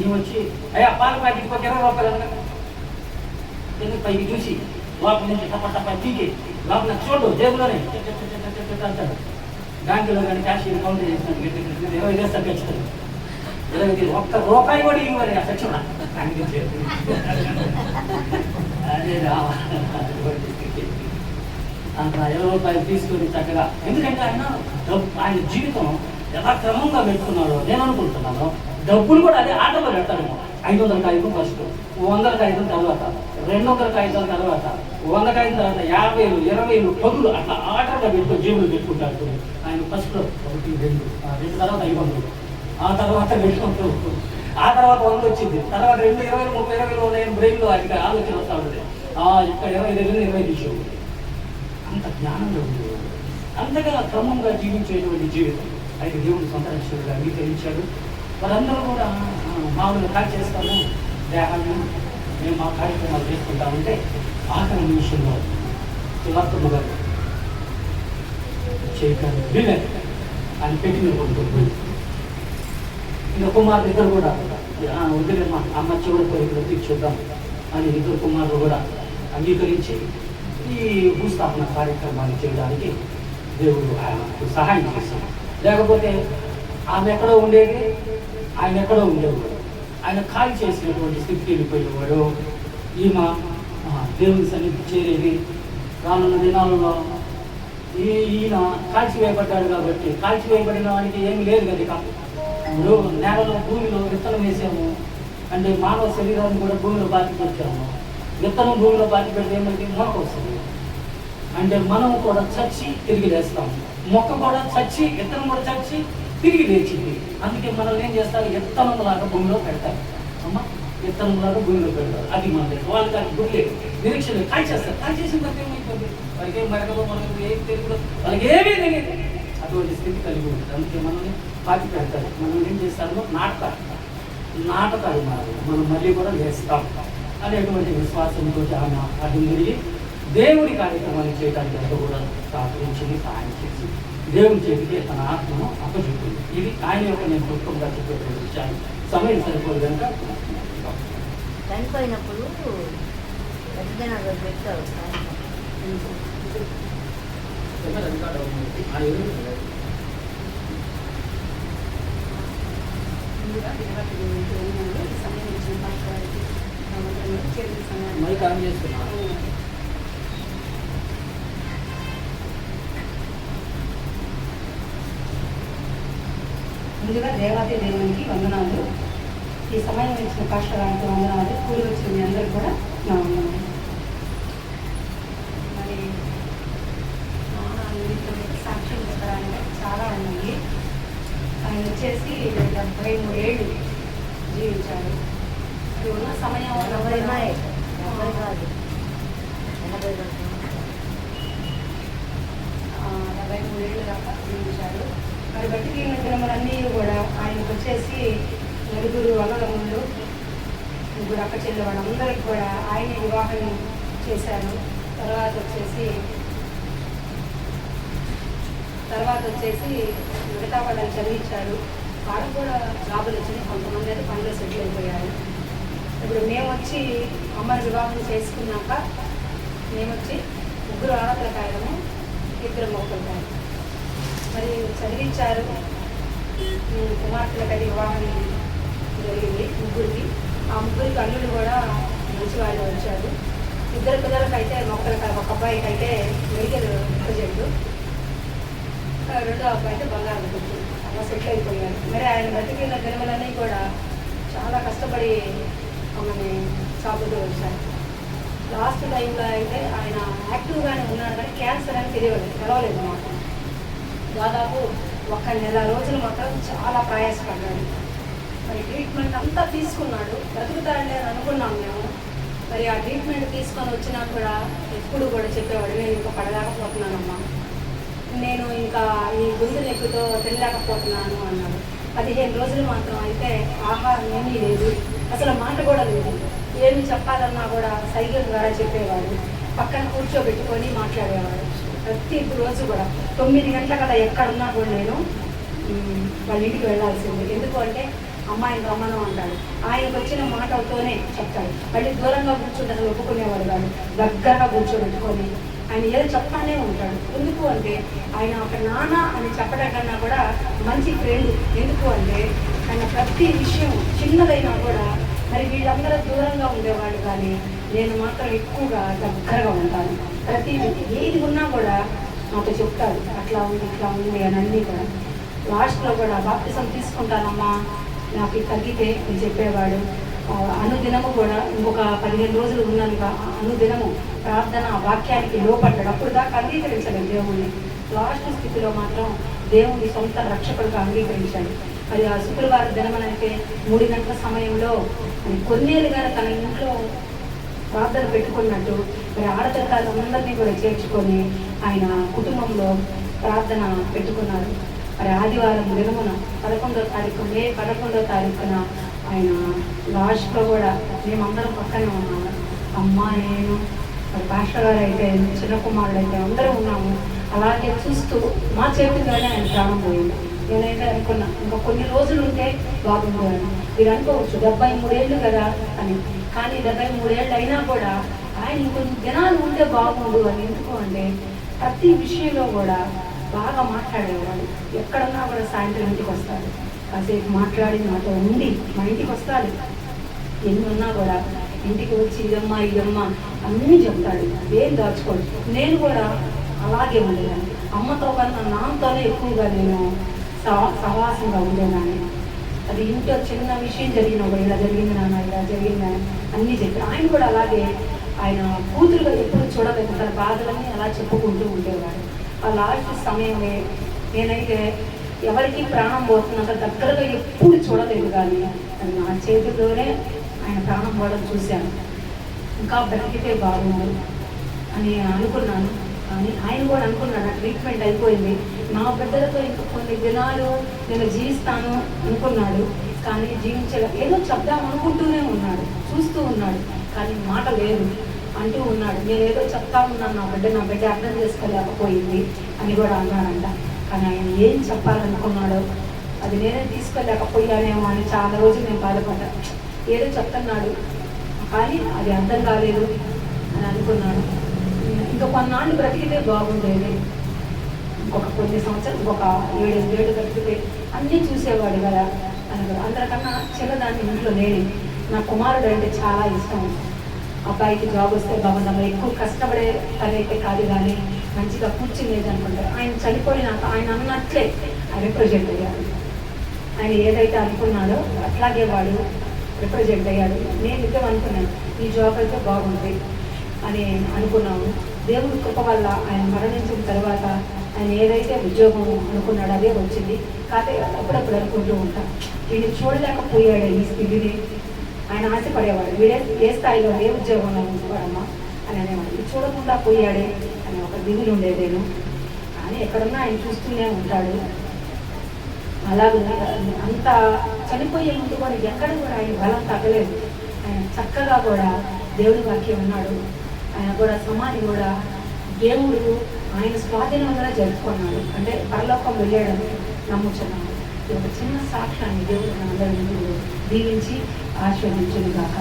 ఈమె వచ్చి అయ్యా పాల ప్యాకెట్కి ఒక 20 రూపాయలు అనగా పైకి చూసి లోపల నుంచి టప్ప పీకి లోపల చూడు జేబులోనే అంటాడు. బ్యాంకులో కానీ క్యాషియర్ కౌంటర్ చేసినట్టు 20 వేస్తారు ఖచ్చితంగా. 20 ఒక్క రూపాయి కూడా ఇవ్వాలి ఆ సచ్చిన అదే అంత 20 రూపాయలు తీసుకొని చక్కగా. ఎందుకంటే ఆయన జీవితం ఎలా క్రమంగా పెట్టుకున్నాడో నేను అనుకుంటున్నాను. డబ్బులు కూడా అదే ఆటలో పెడతాడేమో. 500 కాగితం ఫస్ట్, 100 కాగితం తర్వాత, 200 కాగితాల తర్వాత, 100 కాగితం తర్వాత 50,000, 20,000, 10,000 అట్లా ఆటలో పెట్టుకొని జేబులు పెట్టుకుంటాడు. ఆయన ఫస్ట్లో 1, 2 తర్వాత 500, ఆ తర్వాత 200, ఆ తర్వాత 100 వచ్చింది, తర్వాత 2, 20, 30, 20 ఉన్నాయని బ్రెయిన్లో అది ఆలోచన వస్తూ ఉంటుంది. ఇక్కడ 20 దగ్గర 20 తీసేవాడు. అంత జ్ఞానంగా ఉండేవాడు. అంతగా క్రమంగా జీవించేటువంటి జీవితం అయితే దేవుని సొంత రక్షకుడుగా అంగీకరించాడు. వారందరూ కూడా మామూలుగా కాల్ చేస్తాము దేహాన్ని, మేము మా కార్యక్రమాలు చేసుకుంటామంటే ఆఖరి నిమిషంలో సువార్తమ్మ గారు చేయగలరు వీళ్ళని ఆయన పెట్టిన కొడుకు ఇంకా కుమారులు ఇద్దరు కూడా వదిలే మా అమ్మ చివరి కోరికలు తీర్చుద్దాం అని ఇద్దరు కుమారులు కూడా అంగీకరించి ఈ భూస్థాపన కార్యక్రమాన్ని చేయడానికి దేవుడు ఆయనకు సహాయం చేశాడు. లేకపోతే ఆమె ఎక్కడో ఉండేది, ఆయన ఎక్కడో ఉండేవాడు. ఆయన ఖాళీ చేసినటువంటి స్థితికి వెళ్ళిపోయేవాడు. ఈమె దేవుని సన్నిధి చేరేది. రానున్న దినాలలో ఈయన కాల్చివేయబడ్డాడు కాబట్టి, కాల్చివేయబడిన వానికి ఏమి లేదు కదా. ఇక ఇప్పుడు నేలలో భూమిలో విత్తనం వేసాము అంటే మానవ శరీరాన్ని కూడా భూమిలో బాతి పెట్టాము. విత్తనం భూమిలో బాతి పెడితే ఏమంటే మొక్క వస్తుంది. అంటే మనం కూడా చచ్చి తిరిగి లేస్తాము. మొక్క కూడా చచ్చి, విత్తనం కూడా చచ్చి తిరిగి లేచింది. అందుకే మనల్ని ఏం చేస్తారు, విత్తనంలాగా భూమిలో పెడతారు. అమ్మ విత్తనంలాగా భూమిలో పెడతారు. అది మన వాళ్ళకి అది గుర్లేదు, నిరీక్షణ కాయ చేస్తారు. కాయ చేసిన తర్వాత ఏమైపోతుంది, వాళ్ళకి ఏం మరకదో మనకు ఏం తెలుగులో వాళ్ళకి ఏమీ తెలియదు. అటువంటి స్థితి కలిగి ఉంటుంది. అందుకే మనల్ని పాతి పెడతారు. మనం ఏం చేస్తామో నాటకాలు మనం మళ్ళీ కూడా వేస్తాం అనేటువంటి విశ్వాసంతో ఆమె అడ్డు తిరిగి దేవుడి కార్యక్రమాన్ని చేయడానికి అంతా కూడా సహకరించింది, సహాయం చేసి దేవుని చేతికి తన ఆత్మను అప్పచెప్పింది. ఇది ఆయన యొక్క నేను క్లుప్తంగా చెప్పేటువంటి విషయాలు. సమయం సరిపోదు కనుక చనిపోయినప్పుడు మైక్ ఆన్ చేస్తున్నాను. ముందుగా దేవాది దేవునికి వందనాలు. ఈ సమయం ఇచ్చిన పాస్టర్కి వందనాలు. కూలి వచ్చిన మీ అందరూ కూడా నా వందనాలు. మరి సాక్ష్యం చెప్పడానికి చాలా ఉన్నాయి. ఆయన వచ్చేసి 73 ఏళ్ళు జీవించాడు. అది ఉన్న సమయం 73 ఏళ్ళు దాకా జీవించాడు. మరి బట్టి దినములన్నీ కూడా ఆయనకు వచ్చేసి 9 అన్నదమ్ముళ్ళు, 3 అక్క చెల్లెలు వాళ్ళందరికీ కూడా ఆయన వివాహం చేశారు. తర్వాత వచ్చేసి మిగతా వాళ్ళని చదివించాడు. వాళ్ళకు కూడా జాబులు వచ్చినాయి. కొంతమంది అయితే పనిలో సెటిల్ అయిపోయారు. ఇప్పుడు మేము వచ్చి అమ్మని వివాహం చేసుకున్నాక మేము వచ్చి 3 ఆడపిల్లకాయలము, 2 మొక్కలకాయలు మరి చదివించారు. కుమార్తెలకది వివాహం జరిగింది 3కి. ఆ 3కి అల్లుడు కూడా మంచి వాళ్ళు వచ్చారు. 2 పిల్లలకైతే మొక్కలకాయ, ఒక అబ్బాయికి అయితే మెడికల్ ప్రాజెక్టు, 2వ అబ్బాయి అయితే బంగారం గుర్తు. అలా సెటిల్ అయిపోయారు. మరి ఆయన బతికిన దినములన్నీ కూడా చాలా కష్టపడి మమ్మల్ని సాగుతూ వచ్చారు. లాస్ట్ టైంలో అయితే ఆయన యాక్టివ్గానే ఉన్నాడు, కానీ క్యాన్సర్ అని తెలవలేదు మాట. దాదాపు 1 నెల రోజులు మాత్రం చాలా ప్రయాసపడ్డాడు. మరి ట్రీట్మెంట్ అంతా తీసుకున్నాడు, బ్రతుకుతాడని అని అనుకున్నాం మేము. మరి ఆ ట్రీట్మెంట్ తీసుకొని వచ్చినా కూడా ఎప్పుడు కూడా చెప్పేవాడు, నేను ఇంకా పడలేకపోతున్నానమ్మా, నేను ఇంకా ఈ గొంతు నొప్పితో తినలేకపోతున్నాను అన్నాడు. 15 రోజులు మాత్రం అయితే ఆహారం ఏమీ లేదు, అసలు మాట కూడా లేదు. ఏమి చెప్పాలన్నా కూడా సైకిల్ ద్వారా చెప్పేవాడు, పక్కన కూర్చోబెట్టుకొని మాట్లాడేవాడు. ప్రతి రోజు కూడా 9 గంటల కదా ఎక్కడున్నా కూడా నేను వాళ్ళ ఇంటికి వెళ్ళాల్సింది. ఎందుకు అంటే అమ్మాయిని రమ్మను అంటాడు, ఆయనకు వచ్చిన మాటలతోనే చెప్తాడు. మళ్ళీ దూరంగా కూర్చుంటే అసలు ఒప్పుకునేవాడు కాదు, దగ్గరగా కూర్చోబెట్టుకొని ఆయన ఏదో చెప్తానే ఉంటాడు. ఎందుకు అంటే ఆయన ఒక నాన్న అని చెప్పడం కన్నా కూడా మంచి ఫ్రెండ్. ఎందుకు అంటే ఆయన ప్రతి విషయం చిన్నదైనా కూడా, మరి వీళ్ళందరూ దూరంగా ఉండేవాళ్ళు కానీ నేను మాత్రం ఎక్కువగా దగ్గరగా ఉంటాను. ప్రతి ఏది ఉన్నా కూడా నాకు చెప్తాడు, అట్లా ఉంది ఇట్లా ఉంది అని అన్నీ కూడా. లాస్ట్లో కూడా బాప్టిజం తీసుకుంటానమ్మా, నాకు తగ్గితే అని చెప్పేవాడు. అనుదినము కూడా ఇంకొక 15 రోజులు ఉన్నానుగా అనుదినము ప్రార్థన వాక్యానికి లోపడ్డాడు. అప్పుడు దాకా అంగీకరించలేదు దేవుణ్ణి. లాస్ట్ స్థితిలో మాత్రం దేవుని సొంత రక్షకుడుగా అంగీకరించాడు. మరి ఆ శుక్రవారం దినమనైతే 3 గంటల సమయంలో కొన్నేళ్ళుగా తన ఇంట్లో ప్రార్థన పెట్టుకున్నట్టు మరి ఆడపిల్లలందరినీ కూడా చేర్చుకొని ఆయన కుటుంబంలో ప్రార్థన పెట్టుకున్నారు. మరి ఆదివారం దినమున 11వ తారీఖు మే 11వ తారీఖున ఆయన లాస్ట్లో కూడా మేమందరం పక్కనే ఉన్నాము. అమ్మ, నేను, మరి పాస్టర్ గారు అయితే, చిన్న కుమారుడు అయితే అందరూ ఉన్నాము. అలాగే చూస్తూ మా చేతుల్లోనే ఆయన ప్రాణం పోయింది. నేనైతే అనుకున్నా ఇంకా కొన్ని రోజులు ఉంటే బాగుంది అని. మీరు అనుకోవచ్చు 73 ఏళ్ళు కదా అని, కానీ 73 ఏళ్ళు అయినా కూడా ఆయన ఇంకొన్ని దినాలు ఉంటే బాగుండు అని. ఎందుకు అంటే ప్రతి విషయంలో కూడా బాగా మాట్లాడేవాడు. ఎక్కడన్నా కూడా సాయంత్రం ఇంటికి వస్తాడు, కాసేపు మాట్లాడి నాతో ఉండి మా ఇంటికి వస్తాడు. ఎన్ని ఉన్నా కూడా ఇంటికి వచ్చి ఇదమ్మా ఇదమ్మా అన్నీ చెప్తాడు, ఏం దాచుకోడు. నేను కూడా అలాగే ఉండేదాన్ని. అమ్మతో కన్నా నాన్నతోనే ఎక్కువగా నేను సహవాసంగా ఉండేదాన్ని. అది ఇంట్లో చిన్న విషయం జరిగిన కూడా ఇలా జరిగింది నాన్న, ఇలా జరిగిందని అన్నీ చెప్పి ఆయన కూడా అలాగే ఆయన కూతురుగా ఎప్పుడు చూడలేదు. తన బాధలన్నీ అలా చెప్పుకుంటూ ఉండేవాడు. ఆ లాస్ట్ సమయమే నేనైతే ఎవరికి ప్రాణం పోతున్నంత దగ్గరగా ఎప్పుడు చూడలేదు, కానీ అది నా చేతిలోనే ఆయన ప్రాణం పోవడం చూశాను. ఇంకా బ్రతికితే బాగుంది అని అనుకున్నాను. కానీ ఆయన కూడా అనుకున్నాడు, నా ట్రీట్మెంట్ అయిపోయింది, నా బిడ్డలతో ఇంకా కొన్ని దినాలు నేను జీవిస్తాను అనుకున్నాడు. కానీ ఏదో చెప్దాం అనుకుంటూనే ఉన్నాడు, చూస్తూ ఉన్నాడు, కానీ మాట లేదు అంటూ ఉన్నాడు. నేను ఏదో చెప్తా ఉన్నాను, నా బిడ్డ అర్థం చేసుకోలేకపోయింది అని కూడా అన్నాడంట. కానీ ఆయన ఏం చెప్పాలనుకున్నాడో అది నేనే తీసుకోలేకపోయానేమో అని చాలా రోజులు నేను బాధపడ్డాను. ఏదో చెప్తున్నాడు కానీ అది అర్థం కాలేదు అని అనుకున్నాడు. ఇంకా కొన్నాళ్ళు బ్రతికితే బాగుండేది, ఇంకొక కొన్ని సంవత్సరాలు, ఇంకొక 7-8 ఏళ్ళు బ్రతికితే అన్నీ చూసేవాడు కదా అని. అందరికన్నా చిన్నదాన్ని ఇంట్లో లేని నా కుమారుడు అంటే చాలా ఇష్టం. అబ్బాయికి జాబ్ వస్తే బాగుందమ్మా, ఎక్కువ కష్టపడే పని అయితే కాదు కానీ మంచిగా కూర్చునేది అనుకుంటారు. ఆయన చనిపోయినాక ఆయన అన్నట్లే ఆయన రిప్రజెంట్ అయ్యాడు. ఆయన ఏదైతే అనుకున్నాడో అట్లాగే వాడు రిప్రజెంట్ అయ్యాడు. నేను ఇద్దరు అనుకున్నాను, ఈ జాబ్ అయితే బాగుంది అని అనుకున్నాము. దేవుడి కృప వల్ల ఆయన మరణించిన తర్వాత ఆయన ఏదైతే ఉద్యోగం అనుకున్నాడో అదే వచ్చింది. కాకపోతే అప్పుడప్పుడు అనుకుంటూ ఉంటాం, వీడిని చూడలేకపోయాడు ఈ స్థితిని. ఆయన ఆశపడేవాడు, వీడే ఏ స్థాయిలో ఏ ఉద్యోగంలో ఉంచుకోవడమ్మా అని అనేవాడు. ఇది చూడకుండా పోయాడే అని ఒక దిగులు ఉండేదేను. కానీ ఎక్కడున్నా ఆయన చూస్తూనే ఉంటాడు. అలాగే అంత చనిపోయే ముందు కూడా ఎక్కడ కూడా ఆయన బలం తగ్గలేదు. ఆయన చక్కగా కూడా దేవుడి వాక్యం ఉన్నాడు. ఆయన కూడా సమాధి కూడా దేవుడు ఆయన స్వాధీనంగా జరుపుకున్నాడు, అంటే పరలోకం వెళ్ళాడని నమ్ముచున్నాడు. ఇది ఒక చిన్న సాక్ష్యాన్ని దేవుడు మనందరూ దీవించి ఆశీర్వదించును గాక.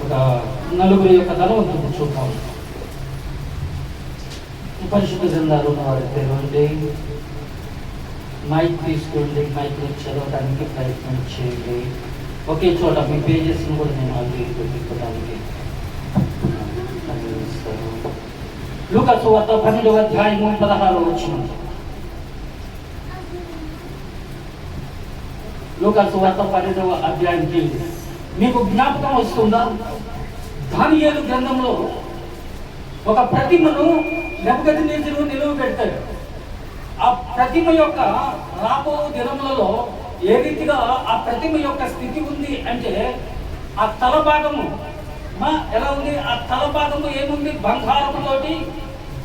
ఒక నలుగురి యొక్క ధనవంతుడు చూద్దాం. పరిశుద్ధ గ్రంథాలు ఉన్నవారి తెరవండి, మైక్ తీసుకోండి, మైక్ చదవడానికి ప్రయత్నం చేయండి. ఒకే చోట మీ పేజెస్ను కూడా నేను ఆల్రెడీ పెట్టుకోవడానికి లూకా సువార్త 12వ అధ్యాయము 16వ వచనం. లూకా సువార్త 12వ అధ్యాయం మీకు జ్ఞాపకం వస్తుందా? దానియేలు గ్రంథంలో ఒక ప్రతిమను నెబుకద్నెజరు నిలువ పెడతాడు. ఆ ప్రతిమ యొక్క రాబో దినములలో ఏ రీతిగా ఆ ప్రతిమ యొక్క స్థితి ఉంది అంటే, ఆ తల భాగము ఎలా ఉంది? ఆ తల భాగము ఏముంది? బంగారముతోటి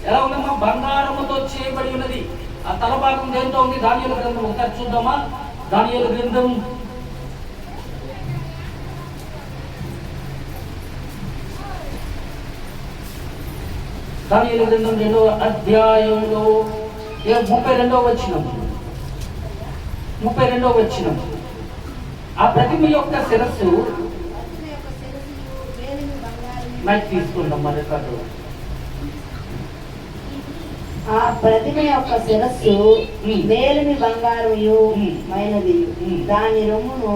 ఎలా ఉందమ్మా? బంగారముతో చేయబడి ఉన్నది. ఆ తల భాగం దేంతో ఉంది? దానియేలు గ్రంథం ఒకసారి చూద్దామా? దానియేలు గ్రంథం దానియేలు గ్రంథం 2వ అధ్యాయంలో 32వ వచనం. ఆ ప్రతిమ యొక్క శిరస్సు మైక్ తీసుకుందాం మరి రికార్డు. ఆ ప్రతిమ యొక్క శిరస్సు మేలిమి బంగారముయు మైనది, దాని రొమ్మును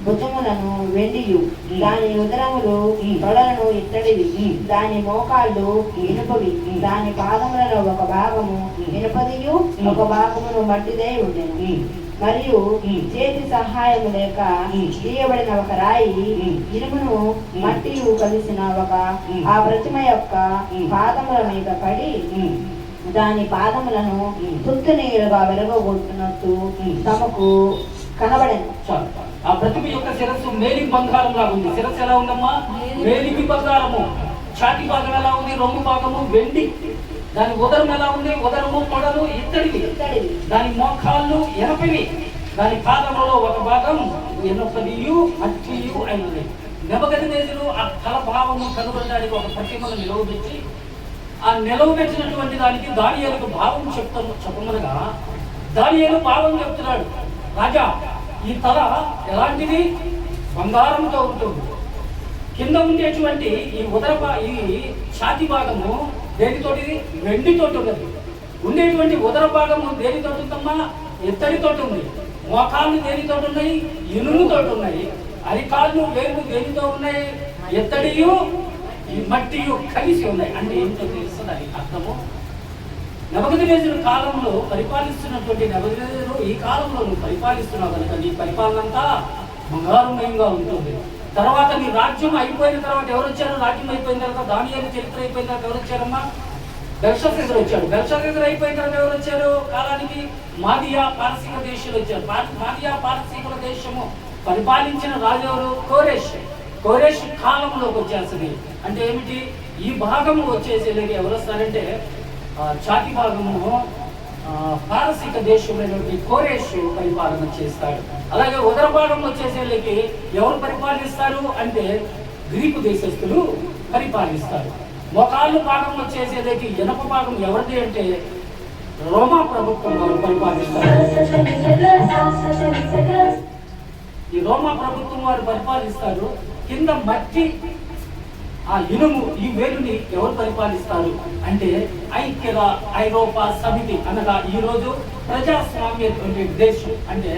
భుజములను వెండియు, దాని ఉదరములు తొడలను ఇత్తడివి, దాని మోకాళ్ళు ఇనుపవి, దాని పాదములలో ఒక భాగము ఇనుపదియు ఒక భాగమును మట్టిదై ఉండెను. మరియు చేతి సహాయము లేక తీయబడిన ఒక రాయి ఇనుమును మట్టియు కలిసిన ఒక ఆ ప్రతిమ యొక్క పాదముల మీద పడి దాని పాదములను తుత్తు నీరుగా వెరగొట్టునట్టు తమకు కనబడెను. ఆ ప్రతిమ యొక్క శిరస్సు మేలిమి బంగారం లాగా ఉంది. శిరస్సు ఎలా ఉందమ్మా? మేలిమి బంగారము. ఛాతి భాగం ఎలా ఉంది? రొమ్ము భాగము వెండి. దాని ఉదరం ఎలా ఉంది? ఉదరము పొడలు ఇత్తడివి. దాని మోకాళ్ళు ఎనపవి. దాని పాదములో ఒక భాగం ఎనపదియు మట్టియు అయినది. నెబుకద్నెజరు ఆ తల భావము కనుగొనడానికి ఒక ప్రతిమను నిలవబెట్టి, ఆ నిలవబెట్టినటువంటి దానికి దానియేలుకు భావం చెప్పమనగా దానియేలు భావం చెప్తున్నాడు. రాజా, ఈ తల ఎలాంటిది? బంగారంతో ఉంటుంది. కింద ఉండేటువంటి ఈ ఛాతి భాగము దేనితోటి? వెండితోటి ఉన్నది. ఉండేటువంటి ఉదర భాగము దేనితోటి ఉందమ్మా? ఇత్తడితోటి ఉంది. మోకాళ్ళు దేనితోటి ఉన్నాయి? ఇనుముతోటి ఉన్నాయి. అరికాళ్ళు వేలు దేనితో ఉన్నాయి? ఇత్తడియు మట్టియు కలిసి ఉన్నాయి. అంటే ఏంటో తెలుస్తుంది అది అర్థము. నెబుకద్నెజరు కాలంలో పరిపాలిస్తున్నటువంటి నెబుకద్నెజరు ఈ కాలంలో నువ్వు పరిపాలిస్తున్నావు కనుక నీ పరిపాలన అంతా బంగారుమయంగా ఉంటుంది. తర్వాత నీ రాజ్యం అయిపోయిన తర్వాత ఎవరు వచ్చారు? రాజ్యం అయిపోయిన తర్వాత దానియేలు చరిత్ర అయిపోయిన తర్వాత ఎవరు వచ్చారమ్మా? బెల్షస్సరు వచ్చాడు. బెల్షస్సరు అయిపోయిన తర్వాత ఎవరు వచ్చారు? కాలానికి మాదియా పారసీక దేశాలు వచ్చారు. మాదియా పారసీకుల దేశము పరిపాలించిన రాజు ఎవరు? కోరేష్ కాలంలోకి వచ్చేస్తుంది. అంటే ఏమిటి? ఈ భాగము వచ్చేసేది ఎవరు వస్తారంటే ఛాతి భాగము పారసీక దేశమైనటువంటి కోరేష్ పరిపాలన చేస్తాడు. అలాగే ఉదర భాగం వచ్చేసేళ్ళకి ఎవరు పరిపాలిస్తారు అంటే గ్రీకు దేశస్తులు పరిపాలిస్తారు. మోకాళ్ళు భాగం వచ్చేసేదకి ఇనప భాగం ఎవరిది అంటే రోమా ప్రభుత్వం వారు పరిపాలిస్తారు. ఈ రోమా ప్రభుత్వం వారు పరిపాలిస్తారు. కింద మట్టి ఆ ఇనుము ఈ వేలుని ఎవరు పరిపాలిస్తారు అంటే ఐరోపా సమితి అనగా ఈరోజు ప్రజాస్వామ్య దేశం అంటే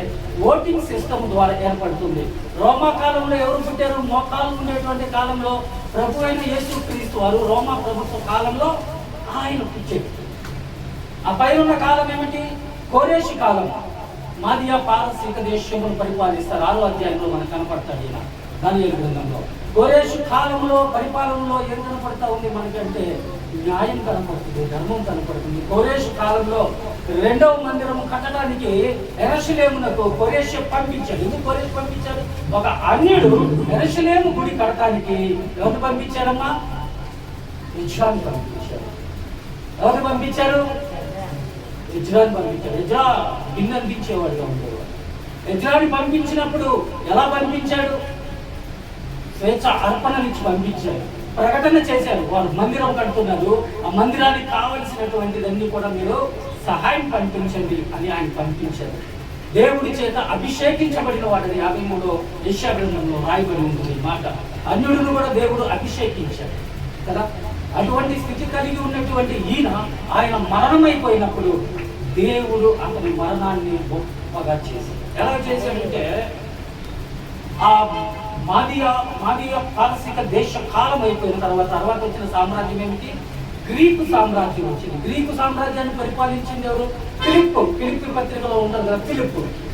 ఓటింగ్ సిస్టమ్ ద్వారా ఏర్పడుతుంది. రోమా కాలంలో ఎవరు పుట్టారు? మోకాలు ఉండేటువంటి కాలంలో ప్రభు అయిన యేసుక్రీస్తు వారు రోమా ప్రభుత్వ కాలంలో ఆయన పుట్టారు. ఆ పైన కాలం ఏమిటి? కోరేష్ కాలం. మాదియా పారసీక దేశమును పరిపాలిస్తారు. 6వ అధ్యాయంలో మనకు కనపడతాడు ఈయన దానియేలు గ్రంథంలో. కోరేషు కాలంలో పరిపాలనలో ఏం కనపడతా ఉంది మనకంటే? న్యాయం కనపడుతుంది, ధర్మం కనపడుతుంది. కోరేషు కాలంలో 2వ మందిరం కట్టడానికి యెరూషలేమునకు కోరేషు పంపించాడు. ఎందుకు కోరేషు పంపించాడు? ఒక అన్యుడు యెరూషలేము గుడి కట్టడానికి ఎవరు పంపించారమ్మా? ఇజ్రాని పంపించారు. ఎవరు పంపించారు? ఇజ్రాని పంపించారు. ఇజ్రా భిన్నందించేవాడుగా ఉండేవాడు. ఇజ్రాని పంపించినప్పుడు ఎలా పంపించాడు? స్వేచ్ఛ అర్పణనిచ్చి పంపించారు. ప్రకటన చేశారు. వారు మందిరం కడుతున్నారు, ఆ మందిరానికి కావలసినటువంటిదన్నీ కూడా మీరు సహాయం పంపించండి అని ఆయన పంపించారు. దేవుడి చేత అభిషేకించబడిన వాడిని 53వ యెషయా గ్రంథంలో రాయబడి ఉంటుంది మాట. అన్యుడిని కూడా దేవుడు అభిషేకించాడు కదా. అటువంటి స్థితి కలిగి ఉన్నటువంటి ఆయన మరణమైపోయినప్పుడు దేవుడు అతని మరణాన్ని గొప్పగా చేశాడు. ఎలా చేశాడంటే ఆ మాదియా పారసీక దేశ కాలం అయిపోయిన తర్వాత వచ్చిన సామ్రాజ్యం ఏమిటి? గ్రీకు సామ్రాజ్యం వచ్చింది. గ్రీకు సామ్రాజ్యాన్ని పరిపాలించింది ఎవరు? ఫిలిప్పు పత్రికలో ఉండదు కదా.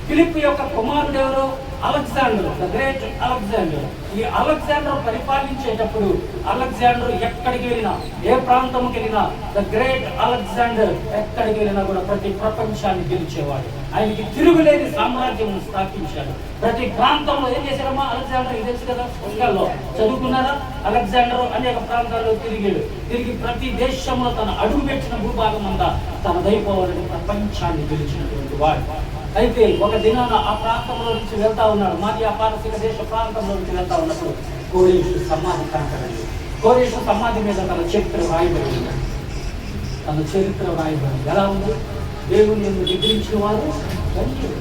ఫిలిప్ యొక్క కుమారుడు ఎవరు? Alexander, the great Alexander. ఈ అలెగ్జాండర్ పరిపాలించేటప్పుడు అలెగ్జాండర్ ఎక్కడికి వెళ్ళినా, ఏ ప్రాంతంకి వెళ్ళినా, ద గ్రేట్ అలెగ్జాండర్ ఎక్కడికి వెళ్ళినా కూడా ప్రతి ప్రపంచాన్ని గెలిచేవాడు. ఆయనకి తిరుగులేని సామ్రాజ్యం స్థాపించాడు. ప్రతి ప్రాంతంలో ఏం చేశారమ్మా అలెగ్జాండర్? ఇది తెలుసు కదా, పుస్తకాల్లో చదువుకున్నారా? అలెగ్జాండర్ అనేక ప్రాంతాల్లో తిరిగాడు. తిరిగి ప్రతి దేశంలో తన అడుగు పెట్టిన భూభాగం అంతా తన దైపోవాలని ప్రపంచాన్ని గెలిచినటువంటి వాడు. అయితే ఒక దినాన ఆ ప్రాంతంలో నుంచి వెళ్తా ఉన్నాడు, మాదియా పారసీక దేశ ప్రాంతంలో నుంచి వెళ్తా ఉన్నప్పుడు కోరేషు సమాధి కనపడింది. కోరేషు సమాధి మీద తన చరిత్ర రాయబడింది. తన చరిత్ర రాయబడింది. ఎలా ఉంది? దేవుని నిద్రించిన వారు ధన్యులు.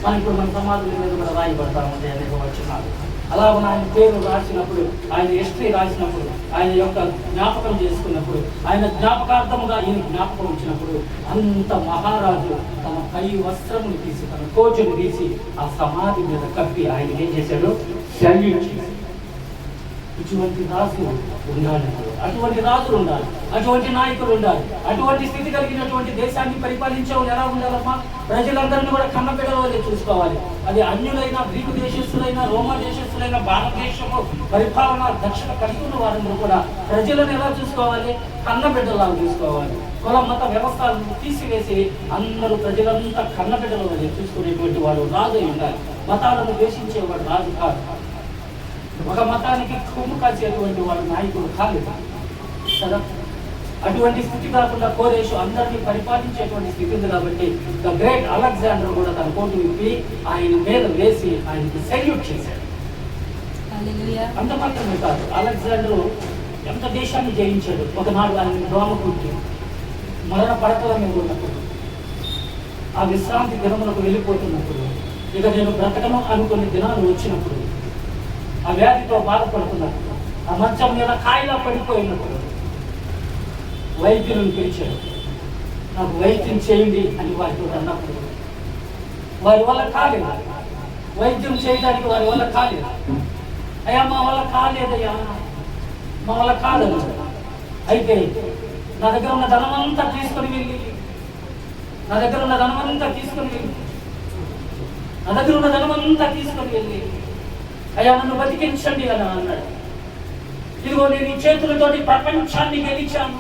మనం ఇప్పుడు మన సమాధుల మీద కూడా రాయబడతా ఉంది అనేక వచనాలు. అలా ఆయన పేరు రాసినప్పుడు, ఆయన హిస్టరీ రాసినప్పుడు, ఆయన యొక్క జ్ఞాపకం చేసుకున్నప్పుడు, ఆయన జ్ఞాపకార్థముగా ఈయన జ్ఞాపకం ఇచ్చినప్పుడు అంత మహారాజు తన పై వస్త్రమును తీసి, తన కోచును తీసి ఆ సమాధి మీద కప్పి ఆయన ఏం చేశాడు? సెల్యూట్ చేశాడు. ఇటువంటి రాజులు ఉండాలి, అటువంటి రాజులు ఉండాలి, అటువంటి నాయకులు ఉండాలి. అటువంటి స్థితి కలిగినటువంటి దేశాన్ని పరిపాలించే వాళ్ళు ఎలా ఉండాలమ్మా? ప్రజలందరినీ కూడా కన్నబిడ్డలే చూసుకోవాలి. అది అన్యులైనా, గ్రీకు దేశస్తులైనా, రోమా దేశస్తులైనా, భారతదేశము పరిపాలన దక్షిణ కలిగి ఉన్న వారందరూ కూడా ప్రజలను ఎలా చూసుకోవాలి? కన్నబిడ్డలాగా చూసుకోవాలి. కుల మత వ్యవస్థలను తీసివేసి అందరూ ప్రజలంతా కన్నబిడ్డల చూసుకునేటువంటి వాడు రాజు ఉండాలి. మతాలను ద్వేషించేవాడు రాజు కాదు. ఒక మతానికి కొమ్ము కాసేటువంటి వాడు నాయకుడు కాలేదు కదా. అటువంటి స్థితి కాకుండా కోరేషు అందరినీ పరిపాలించేటువంటి స్థితి ఉంది కాబట్టి ద గ్రేట్ అలెగ్జాండర్ కూడా తన కోటు విప్పి ఆయన మీద వేసి ఆయనకి సెల్యూట్ చేశాడు. అంత మాత్రమే కాదు, అలెగ్జాండర్ ఎంత దేశాన్ని జయించాడు. ఒకనాడు ఆయన దోమకుట్టి మరణ పడకల మీద ఉన్నప్పుడు, ఆ విశ్రాంతి దినములకు వెళ్ళిపోతున్నప్పుడు, ఇక నేను బ్రతకను అనుకునే దినాలు వచ్చినప్పుడు, ఆ వ్యాధితో బాధపడుతున్నప్పుడు, ఆ మంచం మీద కాయిలా పడిపోయినప్పుడు వైద్యులను పిలిచాడు. నాకు వైద్యం చేయండి అని వారితో అన్నప్పుడు వారి వల్ల కాలేదు. వైద్యం చేయడానికి వారి వల్ల కాలేదు. అయ్యా మా వల్ల కాలేదయ్యా, మా వల్ల కాలేదు. అయితే నా దగ్గర ఉన్న ధనమంతా తీసుకొని వెళ్ళి, నా దగ్గర ఉన్న ధనమంతా తీసుకొని వెళ్ళి, నా దగ్గర ఉన్న ధనమంతా తీసుకొని వెళ్ళి అయ్యా నన్ను బతికించండి అని అన్నాడు. ఇదిగో నేను ఈ చేతులతోటి ప్రపంచాన్ని గెలిచాను.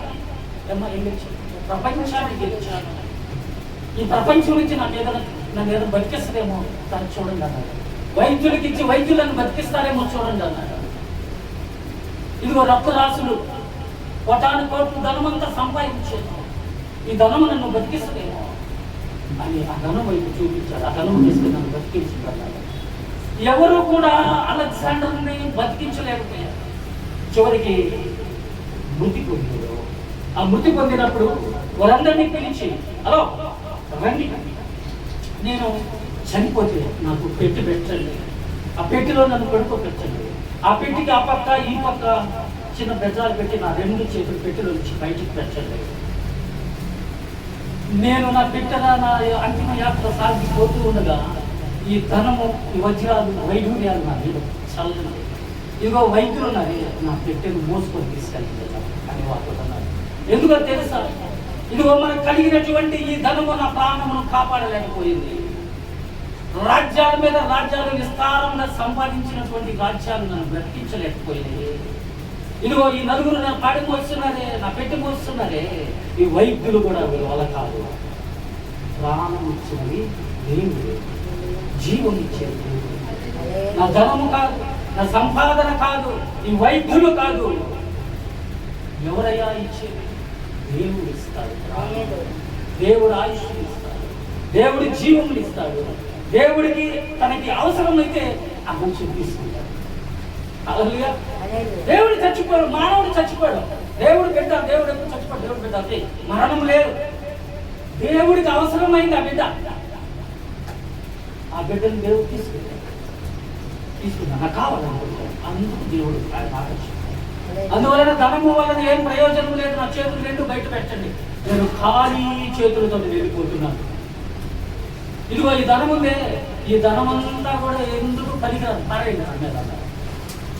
ప్రపంచాన్ని గెలిచాను. ఈ ప్రపంచం నుంచి నన్ను ఏదో బతికిస్తారేమో దాన్ని చూడండి అన్నాడు. వైద్యులకి ఇచ్చి వైద్యులను బతికిస్తారేమో చూడండి అన్నాడు. ఇదిగో రక్త రాసులు కోటాను కోట్లు ధనమంతా సంపాదించాను, ఈ ధనము నన్ను బతికిస్తారేమో అని ఆ ధనం వైపు చూపించాడు. ఆ ధనం తీసుకుని నన్ను బతికించింది అన్నాడు. ఎవరు కూడా అలెగ్జాండర్ని బతికించలేకపోయారు. చివరికి మృతి పొందారు. ఆ మృతి పొందినప్పుడు వారందరినీ పిలిచి, హలో రండి, నేను చనిపోతే నాకు పెట్టి పెట్టండి, ఆ పెట్టిలో నన్ను పడుకోబెట్టండి. ఆ పెట్టికి ఆ పక్క ఈ పక్క చిన్న బెజ్జాలు పెట్టి నా 2 చేతులు పెట్టిలో నుంచి బయటికి పెట్టండి. నేను నా బిడ్డగా నా అంతిమ యాత్ర సాగిపోతూ ఉండగా ఈ ధనము, ఈ వజ్రాలు, వైఢూర్యాలు నా మీద చల్లని, ఇదిగో వైద్యులు ఉన్నది నా పెట్టెను మోసుకొని తీసుకెళ్తాను అని వాళ్ళు అన్నారు. ఎందుకో తెలుసా? ఇదిగో మనకు కలిగినటువంటి ఈ ధనము నా ప్రాణమును కాపాడలేకపోయింది. రాజ్యాల మీద రాజ్యాలు విస్తారంగా సంపాదించినటువంటి రాజ్యాలు నన్ను బ్రతికించలేకపోయింది. ఇదిగో ఈ నలుగురు నా పాడి మోస్తున్నారే, నా పెట్టి మోస్తున్నారే, ఈ వైద్యులు కూడా వీళ్ళ వల్ల కాదు. ప్రాణం ఇచ్చినవి దేవుడు, జీవం ఇచ్చేది నా ధనము కాదు, నా సంపాదన కాదు, ఈ వైద్యులు కాదు. ఎవరయ్యా ఇచ్చేది? దేవుడు ఇస్తాడు. దేవుడు ఆయుష్ ఇస్తాడు, దేవుడి జీవం ఇస్తాడు. దేవుడికి తనకి అవసరమైతే ఆ మనిషిని తీసుకుంటాడు. హల్లెలూయా. దేవుడు చచ్చిపోయాడు, మానవుడు చచ్చిపోయాడు. దేవుడు బిడ్డ, దేవుడు ఎప్పుడు చచ్చిపోయాడు? దేవుడు బిడ్డ అంటే మరణం లేదు. దేవుడికి అవసరమైంది ఆ బిడ్డ. ఆ బిడ్డను దేవుడు తీసుకున్నా నాకు కావాలనుకుంటాడు. అందుకు దేవుడు ఆయన ఆకర్షించాడు. అందువలన ధనము వలన ఏం ప్రయోజనం లేదు. నా చేతులు 2 బయట పెట్టండి, నేను ఖాళీ చేతులతో వెళ్ళిపోతున్నాను. ఇదిగో ఈ ధనం ఉందే, ఈ ధనమంతా కూడా ఎందుకు పనికిరాదు, పారేయండి.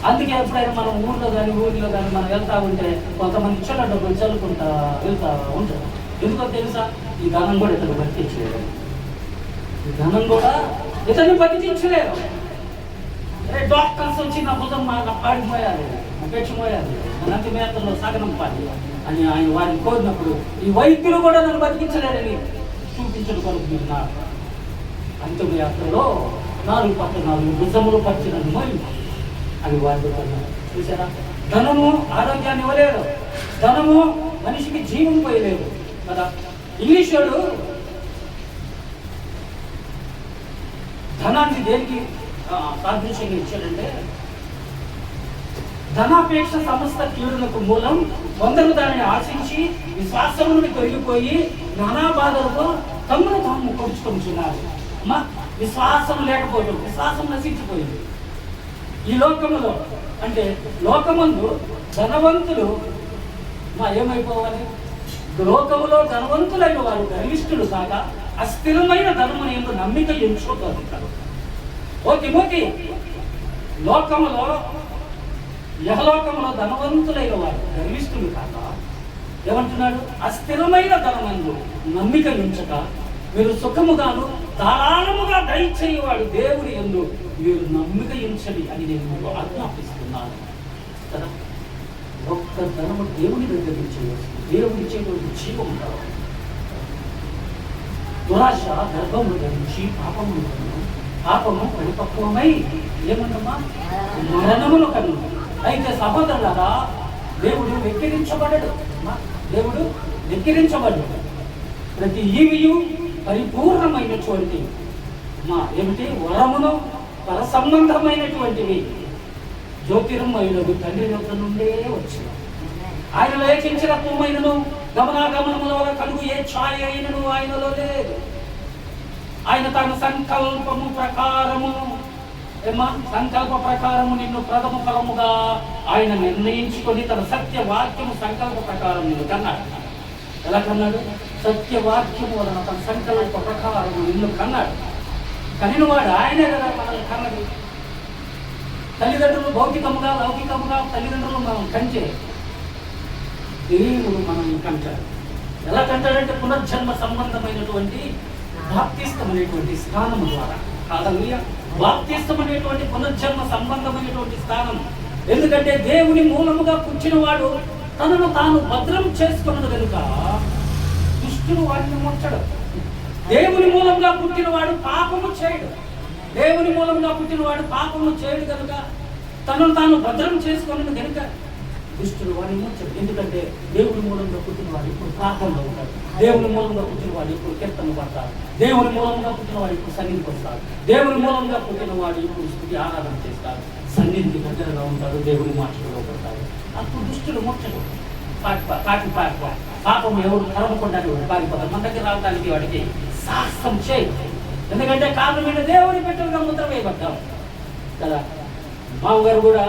అందుకే ఎప్పుడైనా మనం ఊళ్ళో కానీ మనం వెళ్తా ఉంటే కొంతమంది ఇచ్చిన డబ్బులు చల్లుకుంటా వెళ్తా ఉంటారు. ఎందుకో తెలుసా? ఈ ధనం కూడా ఇతను వర్తించలేదు. ఈ ధనం కూడా ఇతన్ని బతికించలేదు. డాక్టర్స్ వచ్చి నా భుజం నా పాడిపోయారు, నా పెచ్చిపోయారు, నా నంది మేతల్లో సగనం పాడి అని ఆయన వారిని కోరినప్పుడు ఈ వైద్యులు కూడా నన్ను బతికించలేరని చూపించడం కొరకు మీరు నా అంతిమ యాత్రలో 4 పట్టణాలు భుజములు పచ్చినది మోయి అని వారితో అన్నారు. చూసారా, ధనము ఆరోగ్యాన్ని ఇవ్వలేదు, ధనము మనిషికి జీవం పోయలేదు కదా. ఇంగ్లీష్ వాడు ధనాన్ని దేనికి సాదృశ్యంగా ఇచ్చాడంటే, ధనాపేక్ష సమస్త కీడులకు మూలం, కొందరు దానిని ఆశించి విశ్వాసమును తొలగిపోయి నానా బాధలతో తమ్మును తాము కొడుచుకుంటున్నారు. మా విశ్వాసం లేకపోవడం, విశ్వాసం నశించిపోయింది. ఈ లోకములో అంటే లోకమందు ధనవంతులు ఏమైపోవాలి? లోకములో ధనవంతులైన వారు గర్విష్ఠులు కాక అస్థిరమైన ధనమును ఎందు నమ్మిక ఎంచుకోగలుగుతారు. ఓకే లోకములో యహలోకములో ధనవంతులైన వారు గర్విష్ఠులు కాక ఏమంటున్నాడు? అస్థిరమైన ధనమందు నమ్మిక ఉంచక మీరు సుఖముగాను ధారాళముగా దయచేయవాడు దేవుని యందు మీరు నమ్మిక ఉంచండి అని నేను మీకు ఆజ్ఞాపిస్తున్నాను కదా. ఒక్క ధనము దేవుని దగ్గర నుంచి దేవుని ఇచ్చేటువంటి జీవం కావాలి. దురాశ గర్భమును ధరించి పాపము పరిపక్వమై ఏమన్నమ్మా మరణమును కన్ను. అయితే సహోదరులారా, దేవుడు వెక్కిరించబడడు, దేవుడు వెక్కిరించబడ్డాడు. ప్రతి ఈవియు పరిపూర్ణమైనటువంటి ఏమిటి వరమును పర సంబంధమైనటువంటివి జ్యోతిర్మయులకు తండ్రి యొక్క నుండే వచ్చిన ఆయన లేఖించిన తుమ్మైనను గమనాగమనముల వల్ల కలుగు ఏ ఛాయ అయినను ఆయనలో లేదు. ఆయన తన సంకల్ప ప్రకారము నిన్ను ప్రథమ ఫలముగా ఆయన నిర్ణయించుకొని తన సత్యవాక్యము సంకల్ప ప్రకారం నిన్ను కన్నాడు. ఎలా కన్నాడు? సత్యవాక్యము వలన తన సంకల్ప ప్రకారము నిన్ను కన్నాడు. కనిన వాడు ఆయనే కదా మనల్ని కన్నది. తల్లిదండ్రులు భౌతికముగా లౌకికముగా తల్లిదండ్రులు మనం కంటే దేవుడు మనల్ని కంటాడు. ఎలా కంటాడంటే పునర్జన్మ సంబంధమైనటువంటి బాప్తిస్తం అనేటువంటి స్థానము ద్వారా. హల్లెలూయా. బాప్తిస్తం అనేటువంటి పునర్జన్మ సంబంధమైనటువంటి స్థానం. ఎందుకంటే దేవుని మూలముగా పుట్టిన వాడు తనను తాను భద్రం చేసుకున్నది కనుక దుష్టుడు వాడిని ముట్టడు. దేవుని మూలంగా పుట్టినవాడు పాపము చేయడు. దేవుని మూలంగా పుట్టినవాడు పాపము చేయడు కనుక తనను తాను భద్రం చేసుకున్నది కనుక దుష్టుడు వాడిని ముట్టడు. ఎందుకంటే దేవుని మూలంగా పుట్టినవాడు ఇప్పుడు ప్రార్థనలో ఉంటాడు. దేవుని మూలంగా పుట్టినవాడు ఇప్పుడు కీర్తన పడతాడు. దేవుని మూలంగా పుట్టినవాడు ఇప్పుడు సన్నిధికి వస్తాడు. దేవుని మూలంగా పుట్టినవాడు ఇప్పుడు స్థుతి ఆరాధన చేస్తాడు. సన్నిధికి దగ్గరగా ఉంటాడు. దేవుని మాటలో పడతాడు. అప్పుడు దుష్టుడు ముట్టడు. పాపం ఎవరు కరవకుండా పారిపోతారు. మన దగ్గర రావడానికి వాడికి సాహసం చేయి. ఎందుకంటే కాళ్ళ మీద దేవుని పెట్టలుగా ముద్ర వేయబడ్డాం కదా. మామగారు కూడా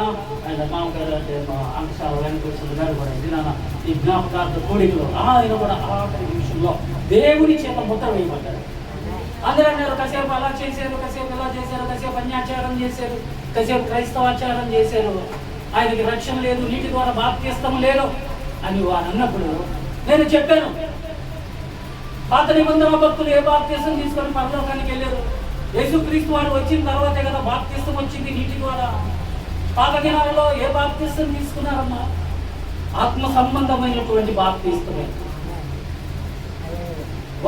ఆయన మామగారు అంటే మా అంశాల వెంకటేశ్వర గారు కూడా దినాన ఈ జ్ఞాపకార్థ కోడికలో ఆయన కూడా ఆఖరి నిమిషంలో దేవుని చేత ముద్ర వేయబడ్డారు. అందరూ అన్నారు కాసేపు అలా చేశారు, కాసేపు ఇలా చేశారు, కాసేపు అన్యాచారం చేశారు, కాసేపు క్రైస్తవాచారం చేశారు, ఆయనకి రక్షణ లేదు, నీటి ద్వారా బాప్తిస్తం లేదు అని వారు అన్నప్పుడు నేను చెప్పాను, పాత నిబంధన భక్తులు ఏ బాప్తిస్తం తీసుకొని పరలోకానికి వెళ్ళారు. యేసుక్రీస్తు వారు వచ్చిన తర్వాతే కదా బాప్తిస్తం వచ్చింది నీటి ద్వారా. పాత దినాలలో ఏ బాప్తిస్తం తీసుకున్నారమ్మా? ఆత్మ సంబంధమైనటువంటి బాప్తిస్తమే.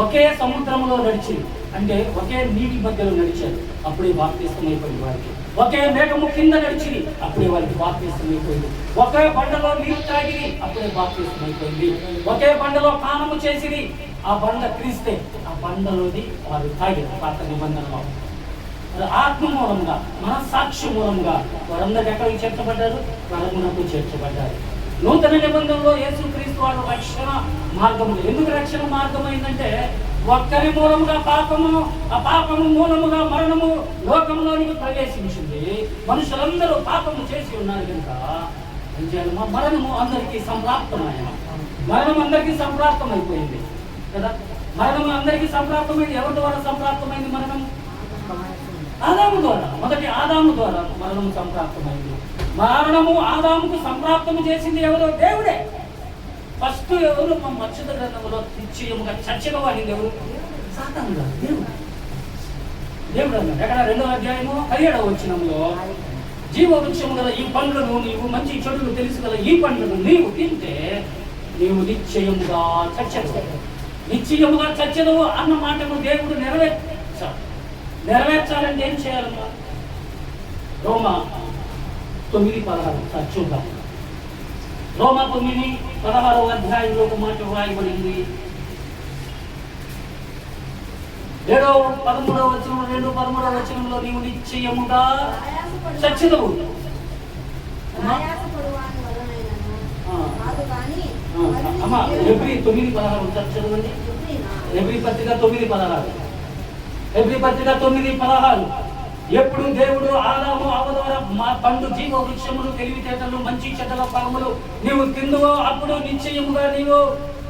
ఒకే సముద్రంలో నడిచింది అంటే ఒకే నీటి మధ్యలో నడిచారు, అప్పుడే బాప్తిస్తం అయిపోయింది వారికి. ఒకే మేఘము కింద నడిచింది, అప్పుడే వారికి బాప్తిస్తం అయిపోయింది. ఒకే బండలో నీరు తాగిరి, అప్పుడే బాప్తిస్తం అయిపోయింది. ఒకే బండలో పానము చేసిరి, ఆ బండ క్రీస్తే ఆ బండలోది వారు తాగిరు. పాత నిబంధనలో ఆత్మ మూలంగా మనస్సాక్షి మూలంగా వారందరూ ఎక్కడికి చేర్చబడ్డారు? పరమునకు చేర్చబడ్డారు. నూతన నిబంధనలో యేసుక్రీస్తు వారు రక్షణ మార్గము. ఎందుకు రక్షణ మార్గం అయిందంటే ఒక్కరి మూలముగా పాపము, ఆ పాపము మూలముగా మరణము లోకంలోనికి ప్రవేశించింది. మనుషులందరూ పాపము చేసి ఉన్నారు కనుక మరణము అందరికీ సంప్రాప్తమైన మరణం అందరికీ సంప్రాప్తమైపోయింది కదా. మరణము అందరికీ సంప్రాప్తమైంది. ఎవరి ద్వారా సంప్రాప్తమైంది మరణం? ఆదాము ద్వారా. మొదటి ఆదాము ద్వారా మరణము సంప్రాప్తమైంది. మరణము ఆదాముకు సంప్రాప్తము చేసింది ఎవరో? దేవుడే. ఫస్ట్ ఎవరు? మత్స్య గ్రంథంలో నిశ్చయముగా చర్చగా వాడింది ఎవరు? సాతాను గారు. దేవుడు దేవుడు అన్నాడు ఎక్కడ 2వ అధ్యాయము 17వ వచనంలో, జీవవృక్షము గల ఈ పండ్లను నీవు మంచి చెడులు తెలుసు గల ఈ పండ్లను నీవు తింటే నీవు నిశ్చయముగా చచ్చెదవు, నిశ్చయముగా చచ్చెదవు అన్న మాటను దేవుడు నెరవేర్చాలంటే ఏం చేయాలమ్మా? రోమా 9:16 చూద్దాం. రోమా 9:16వ అధ్యాయంలో ఒక మాట వ్రాయబడింది. 13వ వచనంలో నీవు నిశ్చయముగా చచ్చెదవు. అమ్మా ఎబ్రీ 9:16 చదవండి. ఎబ్రీ పత్రిక 9:16. ఎప్పుడు దేవుడు ఆదాము అవ్వ ద్వారా మా పండు జీవ వృక్షములు తెలివితేటలు మంచి చెడ్డల ఫలములు నీవు తిందువో అప్పుడు నిశ్చయముగా నీవు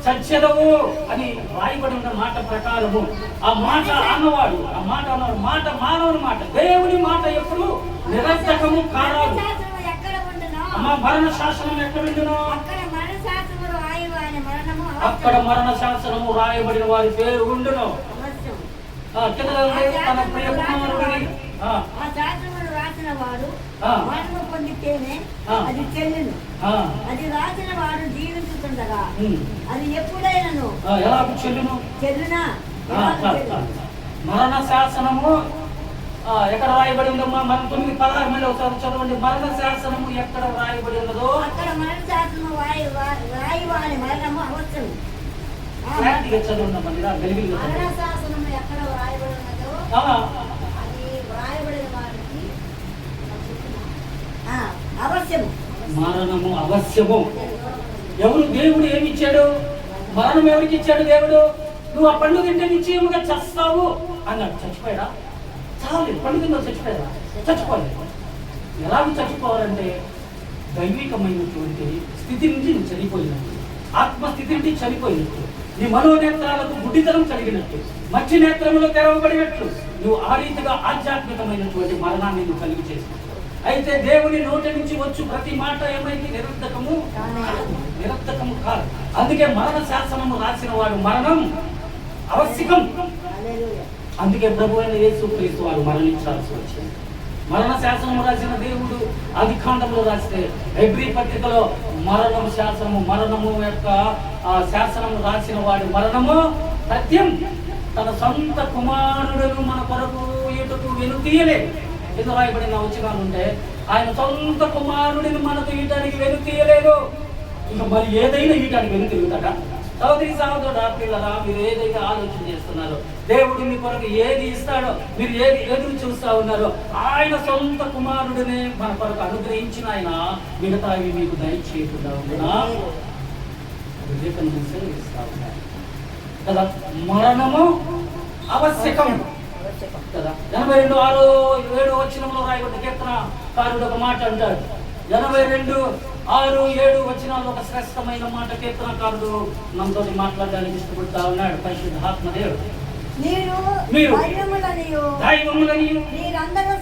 చచ్చెదవు అని రాయబడి ఉన్న మాట ప్రకారము ఆ మాట అన్నవాడు మాట మానవుని మాట, దేవుని మాట ఎప్పుడు నిరర్థకము కారాదు. అమ్మా మరణ శాసనం ఎక్కడ ఉండును? అక్కడ మరణ శాసనము రాయబడిన వారి పేరు ఉండును. తన ప్రియ కుమారుడిని రాసిన వాడు మరణము పొందితేనే అది చెల్లును. అది రాసిన వాడు జీవించుతుండగా అది ఎప్పుడైనాను ఎలా చెల్లును? చెల్లునా? మరణ శాసనము ఎక్కడ రాయబడి ఉందమ్మా? మనం 9:16 మీద ఒకసారి చదవండి. మరణ శాసనము ఎక్కడ రాయబడి ఉన్నదో అక్కడ మరణ శాసనము రాయవాని మరణము అవసరం. చదవండి. మరణ శాసనము ఎక్కడ రాయబడి ఉన్నదో అది రాయబడిన వారికి అవశ్యము. మరణము అవశ్యము. ఎవరు? దేవుడు ఏమి ఇచ్చాడు? మరణం ఎవరికి ఇచ్చాడు? దేవుడు నువ్వు ఆ పండు తింటే నిశ్చయముగా చస్తావు అన్నాడు. చచ్చిపోయాడా? చాలేదు. పండు తిన్నా చచ్చిపోయాడా? చచ్చిపోలేదు. ఎలాగ చచ్చిపోవాలంటే దైవికమైనటువంటి స్థితి నుంచి నువ్వు చనిపోయినట్టు, ఆత్మస్థితి నుంచి చనిపోయినట్టు, నీ మనోనేత్రాలకు గుడ్డితనం కలిగినట్టు, మంచి నేత్రములు తెరవబడినట్లు నువ్వు ఆ రీతిగా ఆధ్యాత్మికమైనటువంటి మరణాన్ని నువ్వు కలిగి చేసినట్టు. అయితే దేవుని నోటి నుంచి వచ్చు ప్రతి మాట ఏమైతే నిరర్థకము కాదు. అందుకే మరణ శాసనము రాసిన వాడు మరణం అవశ్యకం. అందుకే ప్రభు అయిన యేసుక్రీస్తు వారు మరణించాల్సి వచ్చింది. మరణ శాసనము రాసిన దేవుడు ఆదికాండంలో రాస్తే హెబ్రీ పత్రికలో మరణము యొక్క శాసనము రాసిన వాడు మరణము సత్యం తన సొంత కుమారుడును మన కొరకు ఇటుకు వెనుతీయలేదు. ఎందుకు రాయబడిన వచనాలు ఉంటే ఆయన సొంత కుమారుడిని మనకు ఈయటానికి వెనుతీయలేదు. ఇంకా మరి ఏదైనా ఈయటానికి వెనుతిరుగుతాడా? సహోదరుడా, పిల్లరా, మీరు ఏదైతే ఆలోచన చేస్తున్నారో, దేవుడు మీ కొరకు ఏది ఇస్తాడో, మీరు ఏది ఎదురు చూస్తా ఉన్నారో, ఆయన సొంత కుమారుడిని మన కొరకు అనుగ్రహించిన ఆయన మిగతావి మీకు దయచేయకుండా ఉండునా కదా. మరణము అవశ్యకం కదా. 82:6-7 వచనంలో రాయబడ్డ కీర్తనకారుడు ఒక మాట అంటాడు. 82:6-7 వచనాల్లో ఒక శ్రేష్టమైన మాట కీర్తనకారుడు మనతో మాట్లాడడానికి ఇష్టపడతా ఉన్నాడు. పరిశుద్ధాత్మదేవుడు మీరందరూ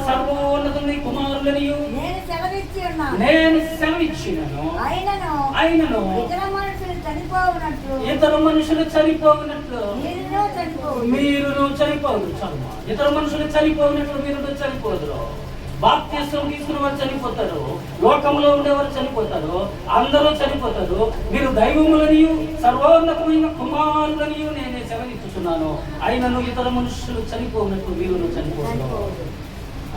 సర్వోన్నతుని కుమారులనియు నేను సెలవిచ్చినను. ఆయనను ఇతర మనుషులు చనిపోవునట్లు మీరును చనిపోదురు. ఇతర మనుషులు చనిపోవునట్లు మీరును చనిపోదురు. బాప్తిస్మం తీసుకున్న వారు చనిపోతారు, లోకంలో ఉండేవారు చనిపోతారు, అందరూ చనిపోతారు. మీరు దైవములనియు సర్వోన్నతమైన కుమారులనియు నేనే సెలవిస్తున్నాను. ఆయనను ఇతర మనుషులు చనిపోయినట్టు మీరును చనిపోతారు.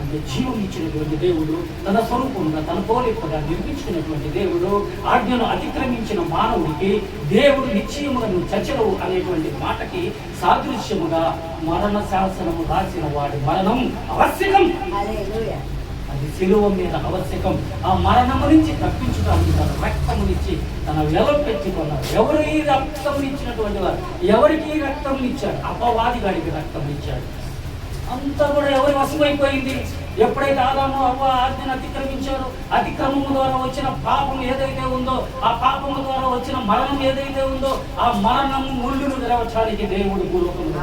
అంటే జీవం ఇచ్చినటువంటి దేవుడు, తన స్వరూపంగా తన పోలికగా నిర్మించుకున్నటువంటి దేవుడు, ఆజ్ఞను అతిక్రమించిన మానవుడికి దేవుడు నిశ్చయముగా నువ్వు చచ్చలవు అనేటువంటి మాటకి సాదృశ్యముగా మరణ శాసనము రాసిన వాడి మరణం అవశ్యకం. అది శిలువ మీద అవశ్యకం. ఆ మరణము నుంచి తప్పించడానికి తన రక్తమునిచ్చి తన వెల పెట్టుకున్నారు. ఎవరు ఈ రక్తమునిచ్చినటువంటి వారు? ఎవరికి రక్తమునిచ్చాడు? అపవాది గాడికి రక్తమునిచ్చాడు. అంతా కూడా ఎవరి వశమైపోయింది? ఎప్పుడైతే ఆదాము అవ్వ ఆజ్ఞను అతిక్రమించారో, అతిక్రమము ద్వారా వచ్చిన పాపం ఏదైతే ఉందో, ఆ పాపము ద్వారా వచ్చిన మరణం ఏదైతే ఉందో, ఆ మరణము ముళ్ళును విరవచానికి దేవుడు భూలోకంలో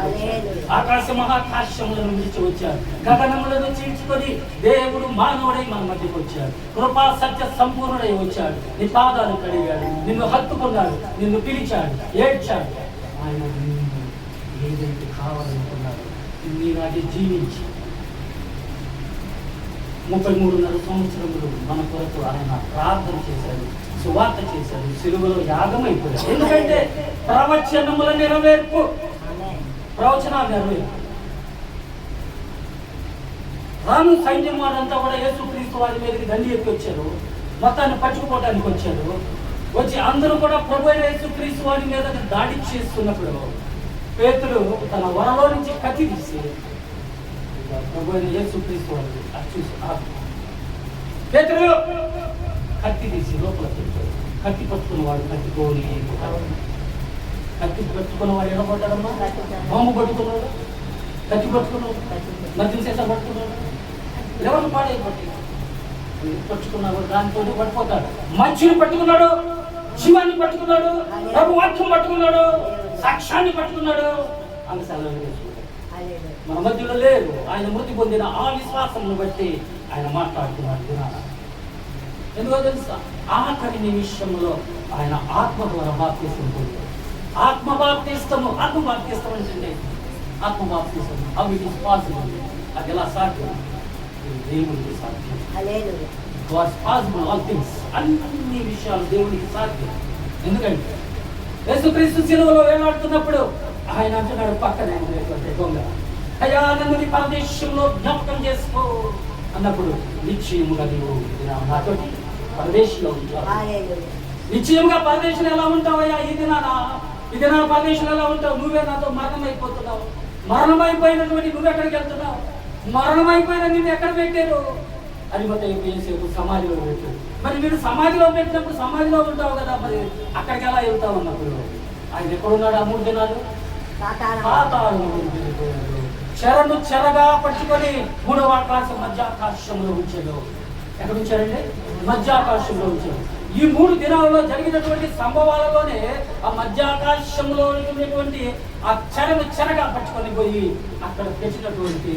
ఆకాశ మహాకాశములను విడిచి వచ్చారు. గగనములను చీల్చుకొని దేవుడు మానవుడై మన మధ్యకు వచ్చాడు. కృపా సత్య సంపూర్ణుడై వచ్చాడు. నీ పాదాలు కడిగాడు, నిన్ను హత్తుకున్నాడు, నిన్ను పిలిచాడు, ఏడ్చాడు. ఆయన ఏదైతే కావాలనుకున్నాడు మీరు అది జీవించి 33.5 సంవత్సరములు మన కొరకు ఆయన ప్రార్థన చేశాడు, సువార్త చేశాడు, సిలువలో యాగం అయిపోయాడు. ఎందుకంటే ప్రవచనముల నెరవేర్పు, ప్రవచనాలు నెరవేర్పు. రాను సైన్యం వారంతా కూడా యేసుక్రీస్తు వారి మీదకి దండి ఎత్తి వచ్చారు, మొత్తాన్ని పట్టుకుపోవడానికి వచ్చారు. వచ్చి అందరూ కూడా ప్రభు అయిన యేసుక్రీస్తు వారి మీద దాడి చేస్తున్నప్పుడు పేతురు తన వరలో నుంచి కత్తి తీసి ప్రభు అయిన యేసుక్రీస్తు వారిని చూసి పేతురు కత్తి తీసి లోపల పెట్టాడు. కత్తి పట్టుకున్నవాడు కత్తికోని, కత్తి పట్టుకున్నవాడు ఎడబడ్డాడమ్మా, బాంబు పట్టుకున్నాడు, కత్తి పట్టుకున్నాడు, మద్యం చేత పట్టుకున్నాడు, ఎవరు పాడైపోతాయి పట్టుకున్నాడు, దాంతో పడిపోతాడు. మంచిని పట్టుకున్నాడు, జీవాన్ని పట్టుకున్నాడు, ప్రభు వాక్యం పట్టుకున్నాడు, సాక్ష్యాన్ని పట్టుకున్నాడు. ఆమె సెలవు మన మధ్యలో లేదు. ఆయన మృతి పొందిన ఆ విశ్వాసంను బట్టి ఆయన మాట్లాడుతున్నాడు వినాలా. ఎందుకో తెలుసా, ఆఖరి నిమిషంలో ఆయన ఆత్మ ద్వారా బాప్తిస్తం పొందాడు. ఆత్మబాప్తిస్తము అంటే ఆత్మబాప్తిస్తం. అవి ఇట్ ఇస్ పాసిబుల్. అది ఎలా సాధ్యం? దేవుడికి సాధ్యం. God's possible all things. అన్ని విషయాలు దేవుడికి సాధ్యం. ఎందుకంటే యేసుక్రీస్తు సిలువలో వేలాడుతున్నప్పుడు ఆయన అంటున్నాడు పక్కనే దొంగ, అయ్యా నన్ను నీ పరదేశంలో జ్ఞాపకం చేసుకో అన్నప్పుడు నిశ్చయముగా నీవు నాతో పరదేశంలో ఉంటావు. నిశ్చయముగా పరదేశంలో ఎలా ఉంటావయ్యా? ఈ దినాన పరదేశంలో ఎలా ఉంటావు? నువ్వే నాతో మరణం అయిపోతున్నావు. మరణం అయిపోయినటువంటి నువ్వు ఎక్కడికి వెళ్తున్నావు? మరణం అయిపోయిన నిన్ను ఎక్కడ పెట్టారు? అరిమతయ్యసేపు సమాధిలో పెట్టారు. మరి మీరు సమాధిలో పెట్టినప్పుడు సమాధిలో ఉంటావు కదా, మరి అక్కడికి ఎలా వెళ్తావు అన్నప్పుడు ఆయన ఎక్కడున్నాడు? ఆ 3 దినాలు చెరను చెరగా పట్టుకొని 3వ ఆకాశం మధ్యాకాశంలో ఉంచాడు. ఎక్కడ ఉంచారండి? మధ్యాకాశంలో ఉంచాడు. ఈ 3 దినాలలో జరిగినటువంటి సంభవాలలోనే ఆ మధ్యాకాశంలో ఉన్నటువంటి ఆ చెరను చెరగా పట్టుకొని పోయి అక్కడ తెచ్చినటువంటి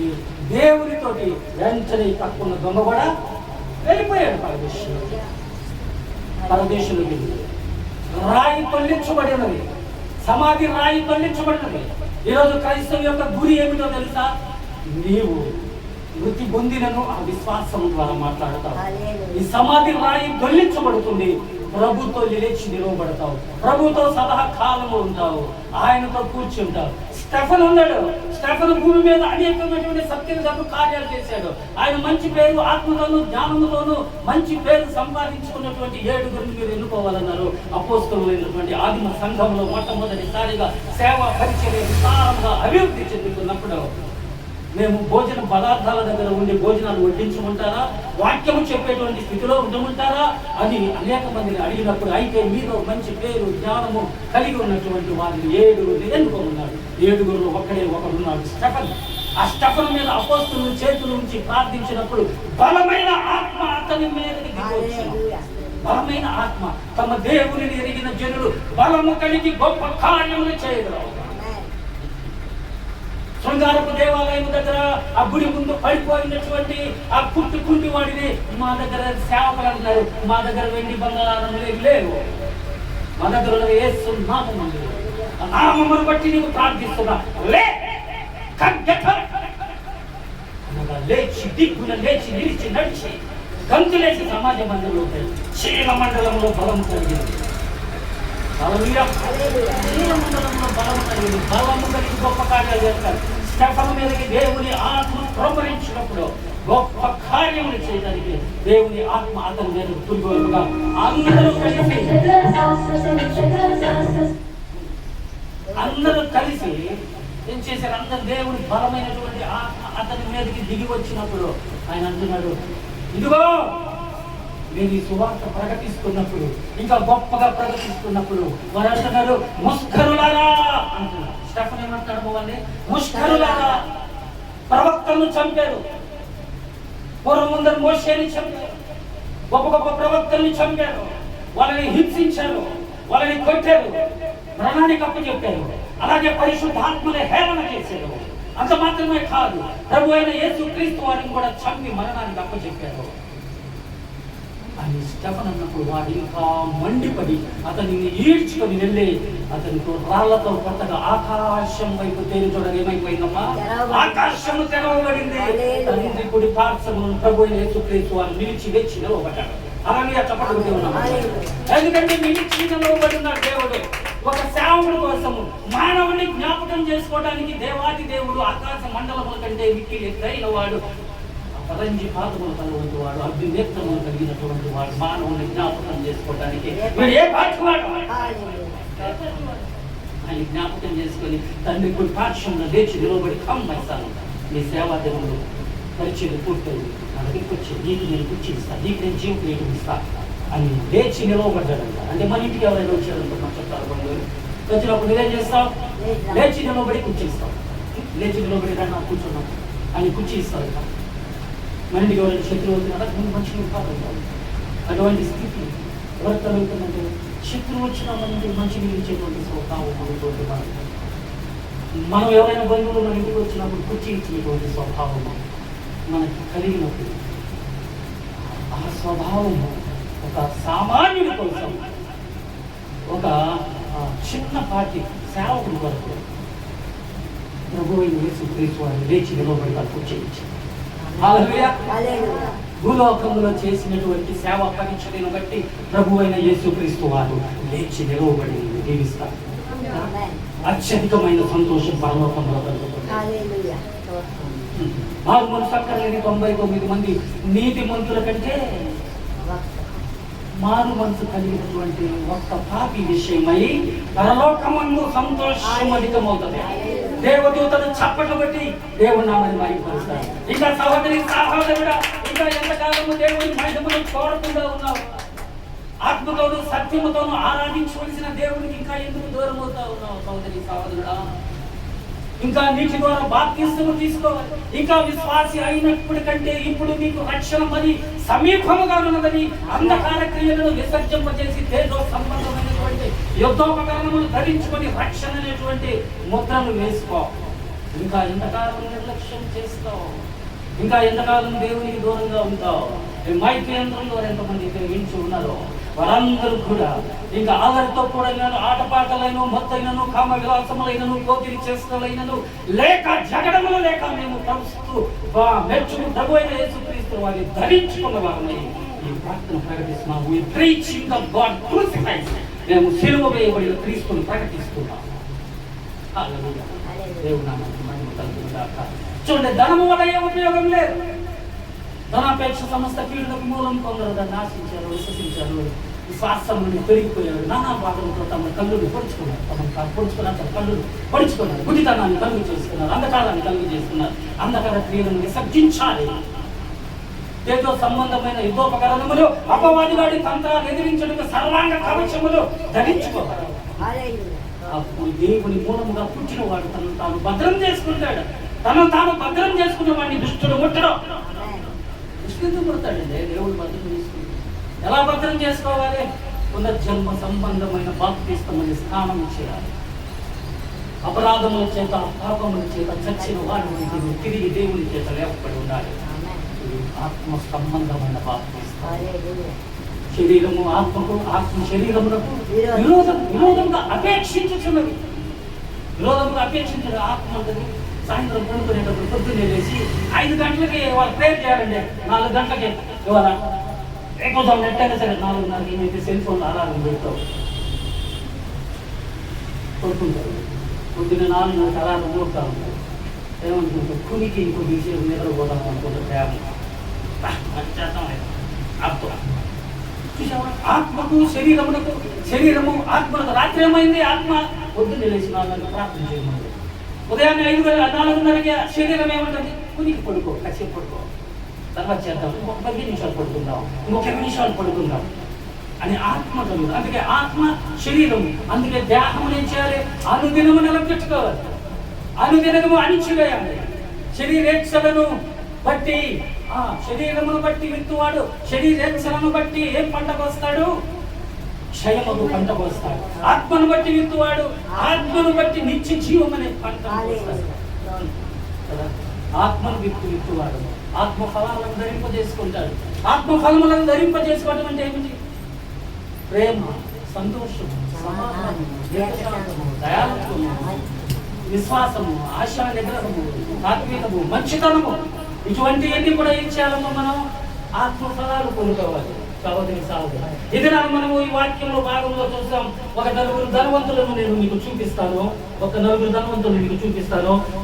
దేవునితోటి వెంటనే తక్కువ దొంగ కూడా వెళ్ళిపోయాడు పరదేశంలోకి. రాయి తొలగించబడినది, సమాధి రాయి తొలగించబడినది. ఈరోజు క్రైస్తవం యొక్క గురి ఏమిటో తెలుసా? నీవు మృతి పొందినను ఆ విశ్వాసం ద్వారా మాట్లాడతావు. ఈ సమాధి రాయి దొల్లించబడుతుంది, ప్రభుతో లేచి నిలవబడతావు, ప్రభుతో సదాకాలము ఉంటావు, ఆయనతో కూర్చుంటావు. స్టెఫెన్ ఉన్నాడు. స్టెఫెన్ భూమి మీద అనేకమైనటువంటి సత్యము కార్యాలు చేశాడు. ఆయన మంచి పేరు, ఆత్మలోను జ్ఞానములోను మంచి పేరు సంపాదించుకున్నటువంటి 7గురిని మీరు ఎన్నుకోవాలన్నారు. అపోస్తలులైనటువంటి ఆదిమ సంఘంలో మొట్టమొదటిసారిగా సేవా పరిచర్య విస్తారంగా అభివృద్ధి చెందుతున్నప్పుడు మేము భోజన పదార్థాల దగ్గర ఉండి భోజనాలు వడ్డించమంటారా, వాక్యము చెప్పేటువంటి స్థితిలో ఉండమంటారా అని అనేక మందిని అడిగినప్పుడు, అయితే మీలో మంచి పేరు జ్ఞానము కలిగి ఉన్నటువంటి వారిని 7గురిని ఎన్నుకోమన్నాడు. 7గురులో ఒకడున్నాడు, స్టెఫెన్. ఆ స్టెఫెన్ మీద అపోస్తలులు చేతులు ఉంచి ప్రార్థించినప్పుడు బలమైన ఆత్మ అతని మీదకి దిగొచ్చింది. బలమైన ఆత్మ. తమ దేవునిని ఎరిగిన జనులు బలము కలిగి గొప్ప కార్యములు చేయగలరు. శృంగారపు దేవాలయం దగ్గర ఆ గుడి ముందు పడిపోయినటువంటి ఆ కుంటి వాడిని మా దగ్గర సేవకులు అంటున్నారు, మా దగ్గర వెండి బంగారం లేవు, మా దగ్గర యేసు నామముంది, ఆ నామమును బట్టి నీవు ప్రార్థిస్తున్నా, లేచి దిక్కున లేచి నిలిచి నడిచి గంతులేసి సమాజ మందిరంలో శీల మండలంలో బలం కలిగింది. మండలంలో బలం కలిగింది. బలము కలిగి గొప్ప కార్యాలు చేస్తారు. స్టెఫెను మీదకి దేవుని ఆత్మ ప్రోపరించినప్పుడు గొప్ప కార్యములు చేయడానికి దేవుని ఆత్మ అతని మీద తుల్లిగా అందరూ కలిసి ఏం చేశారు? అందరు దేవుని బలమైనటువంటి ఆత్మ అతని మీదకి దిగి వచ్చినప్పుడు ఆయన అంటున్నాడు, ఇదిగో నేను ఈ సువార్త ప్రకటిస్తున్నప్పుడు, ఇంకా గొప్పగా ప్రకటిస్తున్నప్పుడు వారు అంటున్నారు, ముష్కరులారా అంటున్నారు. స్టెఫెను ఏమంటాడు? వాళ్ళని ముష్కరులారా, ప్రవక్తలను చంపారు. పూర్వం ముందర మోషేని చంపారు, గొప్ప గొప్ప ప్రవక్తల్ని చంపారు, వాళ్ళని హింసించారు, వాళ్ళని కొట్టారు, మరణానికి అప్పచెప్పారు. అలాగే పరిశుద్ధాత్మని హేళన చేశారు. అంత మాత్రమే కాదు, ప్రభు అయిన యేసుక్రీస్తు వారిని కూడా చంపి మరణానికి అప్పచెప్పారు. అని స్టెఫన్ అన్నప్పుడు వాడు ఇంకా మండిపడి అతనిని ఈడ్చుకొని వెళ్ళి అతనితో రాళ్లతో కొత్తగా ఆకాశం వైపు తేలి చూడగా ఏమైపోయిందమ్మా? ఆకాశము తెరవబడింది. తండ్రి కుడి పార్శ్వమున ప్రభువైన యేసుక్రీస్తు వారు నిలిచి వెచ్చి నిలవబడ్డాడు. అలాగే చెప్పబడి ఉన్నాము. ఎందుకంటే నిలిచి నిలవబడిన దేవుడు ఒక సేవకుడి కోసము మానవుని జ్ఞాపకం చేసుకోవడానికి దేవాది దేవుడు ఆకాశ మండలముల కంటే విక్కి ఎత్తైన వాడు, పరంజి పాతములు కలవంటి వాడు, అగ్ని నేత్రములు కలిగినటువంటి వాడు మానవుని జ్ఞాపకం చేసుకోవడానికి ఏ పాటి వాడు ఆయన జ్ఞాపకం చేసుకొని తండ్రి కొన్ని పాఠ్యంలో లేచి నిలబడి కమ్మైస్తాను నీ సేవా దేవుడు పరిచయం పూర్తయింది, నా దగ్గరికి వచ్చి నీకు నేను కూర్చిస్తాను, నీకు నేను జీవితం ఇస్తాను అని లేచి నిలవబడ్డాడంట. అంటే మన ఇంటికి ఎవరైనా వచ్చారంటే మన చెప్తారు బంధువులు వచ్చినప్పుడు నువ్వేం చేస్తావు? లేచి నిలబడి కూర్చిస్తావు. లేచి నిలబడి నా కూర్చున్నావు అని కూర్చి ఇస్తావు. మన ఇంటికి ఎవరైనా శత్రువు అవుతున్నారా? నువ్వు మంచిగా కాదు. అటువంటి స్థితి ఎవరు కలుగుతుందంటే శత్రువు వచ్చినా మన ఇంటికి మంచి నిలిచేటువంటి స్వభావం మనతోటి మనం ఎవరైనా బంధువులు మన ఇంటికి వచ్చినప్పుడు కూర్చి ఇచ్చినటువంటి స్వభావం మనకి కలిగినప్పుడు ఆ స్వభావము ఒక సామాన్యుడి కోసం, ఒక చిన్నపాటి సేవకుడి కొరకు ప్రభువైన యేసుక్రీస్తు వారు లేచి నిలబడి కూర్చోయించారు. భూలోకంలో చేసినటువంటి సేవ పరీక్షలను బట్టి ప్రభువైన యేసుక్రీస్తు వారు లేచి నిలవబడి జీవిస్తారు. అత్యధికమైన సంతోషం పరలోకంలో కలుగుతుంది. మారు మనసు అక్కర్లేని 99 మంది నీతి మంతుల కంటే మారు మనసు కలిగినటువంటి ఒక్క పాపి విషయమై పరలోకమందు సంతోషం అధికమవుతుంది. దేవదూతలు చప్పట్లు బట్టి దేవుని నామని మహిమపరుస్తారు. ఇంకా సహోదరి సహోదరుడా, ఇంకా ఎంతకాలము దేవుని మహిమను చూడకుండా ఉన్నావు? ఆత్మతోను సత్యముతోను ఆరాధించవలసిన దేవునికి ఇంకా ఎందుకు దూరం అవుతా ఉన్నావు సహోదరి సహోదరుడా? ఇంకా నీటి ద్వారా బాప్తిస్మము తీసుకోవాలి. ఇంకా విశ్వాసి అయినప్పటికంటే ఇప్పుడు నీకు రక్షణ మరి సమీపముగా ఉన్నదని అంధకార క్రియలను విసర్జింపజేసి తేజో సంబంధమైనటువంటి యుద్ధోపకరణములు ధరించుకొని రక్షణ అనేటువంటి ముద్రను వేసుకో. ఇంకా ఎంతకాలం నిర్లక్ష్యం చేస్తావు? ఇంకా ఎంతకాలం దేవునికి దూరంగా ఉంటావు? మైక్ యంత్రంలో ఎంతమంది వింటూ ఉన్నారో వారందరూ కూడా ఇంకా ఆదరితో కూడా ఆటపాటలైన మొత్తైనను కామ విలాసములైనను కోతిరి చేష్టలైనను లేక జగడములు లేక మేము కలుస్తూ మెచ్చుకు ప్రభువైన యేసుక్రీస్తు వారిని ధరించుకున్న వారిని ఈ ప్రార్థన ప్రకటిస్తున్నాము. We preaching the God crucified. మేము సిలువ వేయబడిన క్రీస్తుని ప్రకటిస్తున్నాం. హల్లెలూయా. దేవుని నామమునకు మహిమ కలుగును గాక. చూడండి, ధనము వల్ల ఏ ఉపయోగం లేదు. ధనాపేక్ష సమస్త కీడులకు మూలం కొందరు దాన్ని ఆశించారు, విశ్వసించారు, విశ్వాసం నుండి పెరిగిపోయారు. నానా భాగంతో తమ కళ్ళుని పొడుచుకున్నారు, తమ కళ్ళుని పొడుచుకున్నారు, గుడితనాన్ని కలుగు చేసుకున్నారు, అంధకారాన్ని కలుగు చేసుకున్నారు. అంధకార క్రియలను విసర్జించాలి. ఏదో సంబంధమైన యుద్ధోపకరణములు అపవాదివాడి తంత్రాలు ఎదిరించడానికి సర్వాంగ కవచములు ధరించుకోవాలి. అప్పుడు దేవుని మూలముగా పుట్టిన వాడు తనను తాను భద్రం చేసుకుంటాడు. తనను తాను భద్రం చేసుకున్న వాడిని దుష్టుడు ముట్టడు. దుష్టుడు ముడతాడండి. దేవుడు భద్రం చేసుకుంటాడు. ఎలా భద్రం చేసుకోవాలి? పునర్జన్మ సంబంధమైన బాప్తిస్తమని స్నానం చేయాలి. అపరాధముల చేత పాపముల చేత చచ్చిన వాడు తిరిగి దేవుని చేత లేపబడి ఉండాలి. ఆత్మ సంబంధమైన బాప్తిస్తం. శరీరము ఆత్మకు, ఆత్మ శరీరములకు విరోధంగా అపేక్షించుచున్నది. విరోధంగా అపేక్షించడం ఆత్మ ఉంటుంది. సాయంత్రం పడుకునేటప్పుడు పొద్దున్నే లేచి 5 గంటలకి వాళ్ళు ప్రేయర్ చేయాలండి. 4 గంటలకి ఇవాళ ఎక్కువ నెట్టైనా సరే 4:30 ఏమైతే సెల్ ఫోన్ అలారం పెడతావు పడుకుంటారు. పొద్దున్న 4:30 అలారం మోగుతూ ఉంటారు. ఏమనుకుంటారు? కునికి ఇంకొద్దిసేపు నిద్రపోదాం అనుకుంటారు. ప్రేమ ఆత్మకు శరీరము ఆత్మకు రాత్రి ఏమైంది? ఆత్మ పొద్దున్నే లేచి 4 గంటలకు ప్రార్థన చేయమని. ఉదయాన్నే 4:30కి శరీరం ఏమంటుంది? కునికి పడుకో, కాసేపు పడుకో, తర్వాత చేద్దాం, ఇంకొక 10 నిమిషాలు పడుకుందాం, ఇంకొక 5 నిమిషాలు పడుకుందాం అని ఆత్మ కలుగు. అందుకే ఆత్మ శరీరం, అందుకే దేహం ఏం చేయాలి? అనుదినము నిలబెట్టుకోవాలి, అనుదినము అణిచివేయాలి. శరీరేచ్ఛలను బట్టి శరీరమును బట్టి విత్తువాడు శరీరేచ్ఛలను బట్టి ఏం పంటకు వస్తాడు? క్షయమగు పంటకు వస్తాడు. ఆత్మను బట్టి విత్తువాడు ఆత్మను బట్టి నిత్య జీవం అనే పంటకు వస్తాడు. ఆత్మను విత్తువాడు ఆత్మ ఫలాలను ధరింపజేసుకుంటాడు. ఆత్మ ఫలములను ధరింపజేసుకోవడం అంటే ఏమిటి? ప్రేమ, సంతోషము, సమాధానము, దీర్ఘశాంతము, దయాళత్వము, విశ్వాసము, ఆశా నిగ్రహము, ఆత్మీయతము, మంచితనము, ఇటువంటివన్నీ కూడా ఏం చేయాలమ్మా? మనం ఆత్మ ఫలాలు పొందుకోవాలి. కాబట్టి ఇది మనము ఈ వాక్యంలో భాగంలో చూస్తాం. ఒక నలుగురు ధనవంతులను నేను మీకు చూపిస్తాను.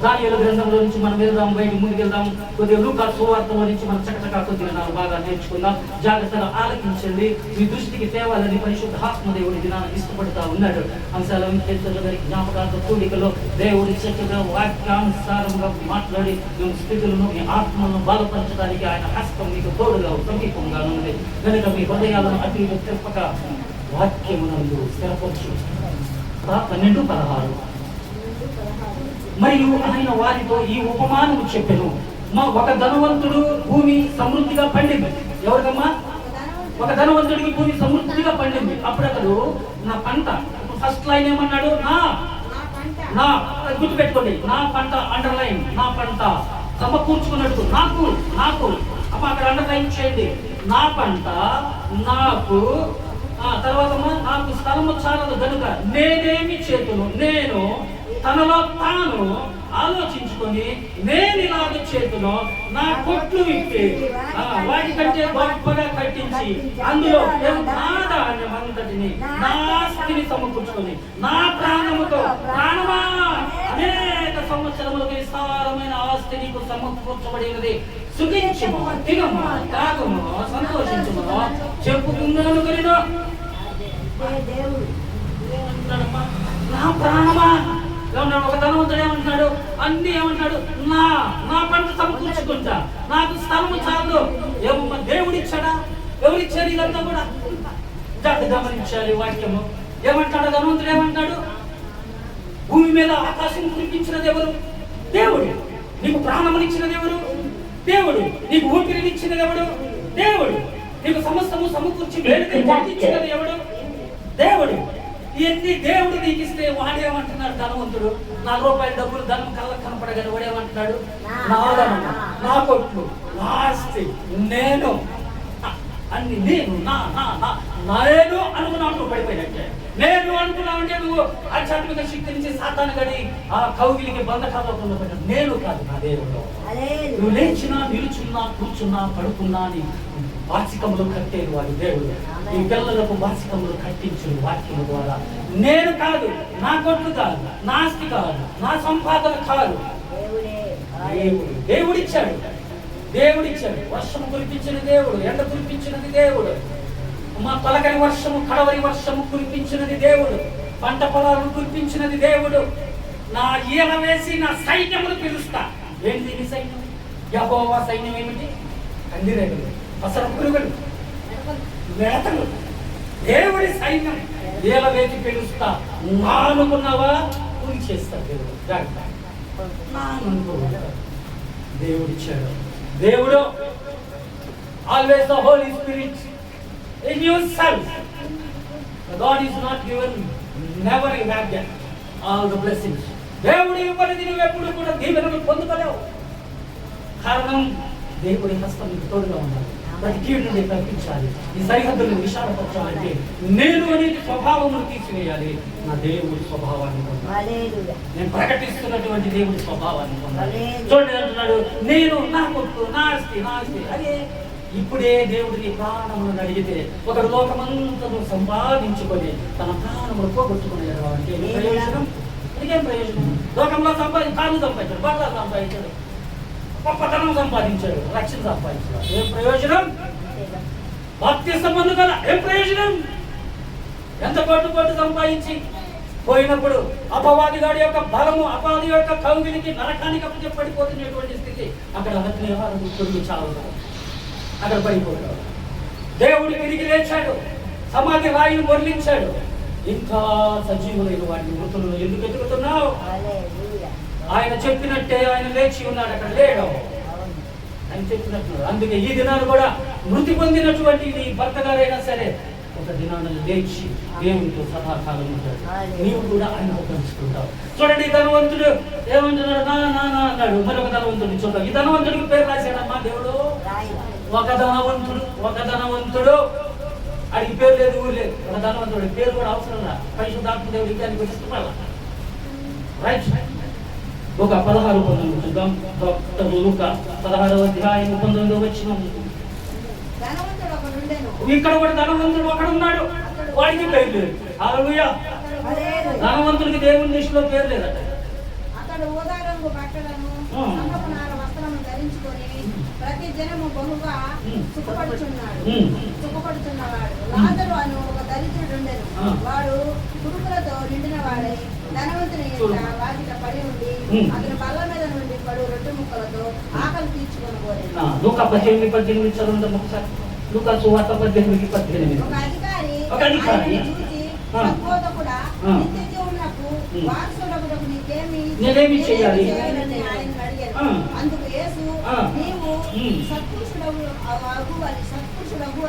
దానియేలు గ్రంథంలో నుంచి మనం వెళ్దాం, బయట ముందుకెళ్దాం. కొద్దిగా లూకా సువార్తలో నుంచి మనం చక్కగా కొద్దిగా బాగా నేర్చుకుందాం. జాగ్రత్తగా ఆలకించండి. మీ దృష్టికి తేవాలని పరిశుద్ధాత్మ దేవుడి దినాన్ని ఇష్టపడుతూ ఉన్నాడు. అంశాల జ్ఞాపకాలతో కూడికలో దేవుడి చక్కగా వాక్యానుసారంగా మాట్లాడి మీ స్థితులను, మీ ఆత్మలను బలపరచడానికి ఆయన హస్తం మీకు తోడుగా సమీపంగా ఉన్నది. కనుక మీ హృదయాలను అటు ఇటు తెప్పక వాక్యమునందు స్థిరపరచు. 12:16 మరియు ఆయన వారితో ఈ ఉపమానము చెప్పెను. ఒక ధనవంతుడు భూమి సమృద్ధిగా పండింది. ఎవరికమ్మా? ఒక ధనవంతుడికి భూమి సమృద్ధిగా పండింది. అప్పుడు అతడు నా పంట, ఫస్ట్ లైన్ ఏమన్నాడు? నా గుర్తుపెట్టుకోండి, నా పంట అండర్లైన్, నా పంట సమకూర్చుకున్నట్టు నాకు అమ్మ అక్కడ అండర్లైన్ చేయండి. నా పంట నాకు, తర్వాత నాకు స్థలము చాలదు గనుక నేనేమి చేతును, నేను తనలో తాను ఆలోచించుకొని నేను ఇలాగ చేతును నా కొట్లు విప్పి వాటికంటే గొప్పగా కట్టించి అందులో నా ధాన్యం అంతటిని, నా ఆస్తిని సమకూర్చుకొని నా ప్రాణముతో, ప్రాణమా అనేక సంవత్సరములకు విస్తారమైన ఆస్తి నీకు సమకూర్చబడినది, సుఖించుము, తినము, తాగుము, సంతోషించుము, చెప్పుకున్నాను కనుక నా ప్రాణమా. ఒక ధనవంతుడు ఏమంటున్నాడు? అన్ని ఏమంటున్నాడు? నా పంట సమకూర్చుకుంటా, నాకు స్థలము చాలు. ఏమమ్మా దేవుడిచ్చాడా? ఎవరిచ్చారు? ఇదంతా కూడా గమనించాలి. వాక్యము ఏమంటాడు? ధనవంతుడు ఏమంటాడు? భూమి మీద ఆకాశం కురిపించినది ఎవరు? దేవుడు. నీకు ప్రాణమునిచ్చినది ఎవరు? దేవుడు. నీకు ఊపిరినిచ్చినది ఎవడు? దేవుడు. నీకు సమస్తము సమకూర్చి ఇచ్చినది ఎవడు? దేవుడు. ఇవన్నీ దేవుడు నీకు ఇస్తే వాడేమంటున్నాడు? ధనవంతుడు ₹4 డబ్బులు ధనం కళ్ళకు కనపడగానే వాడేమంటున్నాడు? నా ధనం, నా కొట్లు, నా ఆస్తి, నేను అన్ని నేను నేను అనుకున్నావు పడిపోయినట్టే. నేను అనుకున్నావంటే నువ్వు ఆధ్యాత్మిక శక్తి నుంచి సాతాను గడి ఆ కౌగిలికి బంధకాల్లో పొందబడ్డాడు. నేను కాదు, నా దేవుడు. నువ్వు లేచినా, నిలుచున్నా, కూర్చున్నా, పడుకున్నా నీ వార్షికములు కట్టేది వాడి దేవుడు. ఈ పిల్లలకు వార్షికములు కట్టించు వాక్యము ద్వారా. నేను కాదు, నా కొట్లు కాదు, నా ఆస్తి కాదు, నా సంపాదన కాదు, దేవుడిచ్చాడు. వర్షము కురిపించిన దేవుడు, ఎండ కురిపించినది దేవుడు, మా తొలకరి వర్షము, కడవరి వర్షము కురిపించినది దేవుడు, పంట పొలాలను కురిపించినది దేవుడు. నా ఈల వేసి నా సైన్యములు పిలుస్తా. ఏంటి నీ సైన్యం? యెహోవా సైన్యం ఏమిటి? కందిరేగలు, పసర పురుగులు, వేటలు, దేవుడి సైన్యం. ఈల వేసి పిలుస్తా. నా అనుకున్నావా? పూరి చేస్తాడు దేవుడు. దేవుడిచ్చాడు. దేవుడు always the Holy Spirit in yourself. God is not given, never have that all the blessings. దేవుడు ఇవ్వనిది నువ్వు ఎప్పుడు కూడా దీవెనలు పొందుకోలేవు. కారణం దేవుడి హస్తం నీకు తోడుగా ఉండాలి. ప్రతి కీడు నుండి తప్పించాలి. ఈ సరిహద్దులను విశాలపరచాలంటే నేను అనేది స్వభావమును తీసివేయాలి. నా దేవుడి స్వభావాన్ని పొందాలి. నేను ప్రకటిస్తున్నటువంటి దేవుడి స్వభావాన్ని పొందాలి. చూడండి అంటున్నాడు, నేను నా కొట్టు, నా ఆస్తి. అదే ఇప్పుడే దేవుడిని ప్రాణములను అడిగితే ఒకరు లోకమంతను సంపాదించుకొని తన ప్రాణములు పోగొట్టుకునేది అంటే ప్రయోజనం? ఇదేం ప్రయోజనం? లోకంలో కాళ్ళు సంపాదించాడు, బట్ల సంపాదించాడు, గొప్పతనం సంపాదించాడు, రక్షణ సంపాదించాడు, ఏం ప్రయోజనం? బాప్తిసం పొందుకోవాలా, ఏం ప్రయోజనం? ఎంత కోట్లు సంపాదించి పోయినప్పుడు అపవాదిగాడి యొక్క బలము, అపవాది యొక్క కౌగిలికి నరకానికి అప్పచెప్పి పడిపోతున్నటువంటి స్థితి. అక్కడ అగ్నిహారము చాలు, అక్కడ పడిపోతాడు. దేవుడు తిరిగి లేచాడు, సమాధి రాయిని మొరలించాడు. ఇంకా సజీవులైన వాడిని మృతులను ఎందుకు ఎదుగుతున్నావు? ఆయన చెప్పినట్టే ఆయన లేచి ఉన్నాడు, అక్కడ లేడు. ఆయన చెప్పినట్లు. అందుకే ఈ దినాలు కూడా మృతి పొందినటువంటి నీ భర్త గారైనా సరే ఒక దినాన లేచి దేవునితో సదాకాలం ఉంటాడు. నీవు కూడా ఆయనతో కలుసుకుంటావు. చూడండి, ఈ ధనవంతుడు ఏమంటున్నాడు? నా నా నా అన్నాడు. మరొక ధనవంతుడిని చూద్దాం. ఈ ధనవంతుడికి పేరు రాశాడమ్మా దేవుడు. ఒక ధనవంతుడు అడిగి పేరు లేదు, ఊరు లేదు. ఒక ధనవంతుడి పేరు కూడా అవసరం రా. పరిశుద్ధాత్మ దేవుడికి దానికి ఇష్టపడాల. రైట్. ఒక 16 చూద్దాం. డాక్టర్ లూకా 16వ అధ్యాయం 19వ వచనం. ఇక్కడ కూడా ధనవంతుడు ఒకడున్నాడు, వాడికి పేరు లేదు. హల్లెలూయా. ధనవంతుడికి దేవుని దృష్టిలో పేరు లేదట. అతడు ఊదా రంగు బట్టలను సన్నపు నార వస్త్రమును ధరించుకొని ప్రతి జనము బహుగా సుఖపడుచున్నవాడు. లాజరు అను ఒక దరిద్రుడు ఉండెను. వాడు కురుకులతో నిండిన వాడై ధనవంతుని వాకిట పడి ఉండి అతని బల్ల మీద నుండి పడు రొట్టె ముక్కలతో ఆకలి తీర్చుకొని పోలేదు. లూకా 18 చదువుదాం ఒకసారి. లూకా సువార్త 18:18. ఒక అధికారి చూసి సద్బోధకుడా, నిత్య జీవమునకు వారసుడగుటకు నేనేమి చేయాలి అని ఆయన అడిగారు. అందుకు యేసు, నీవు సత్పురుషుడగు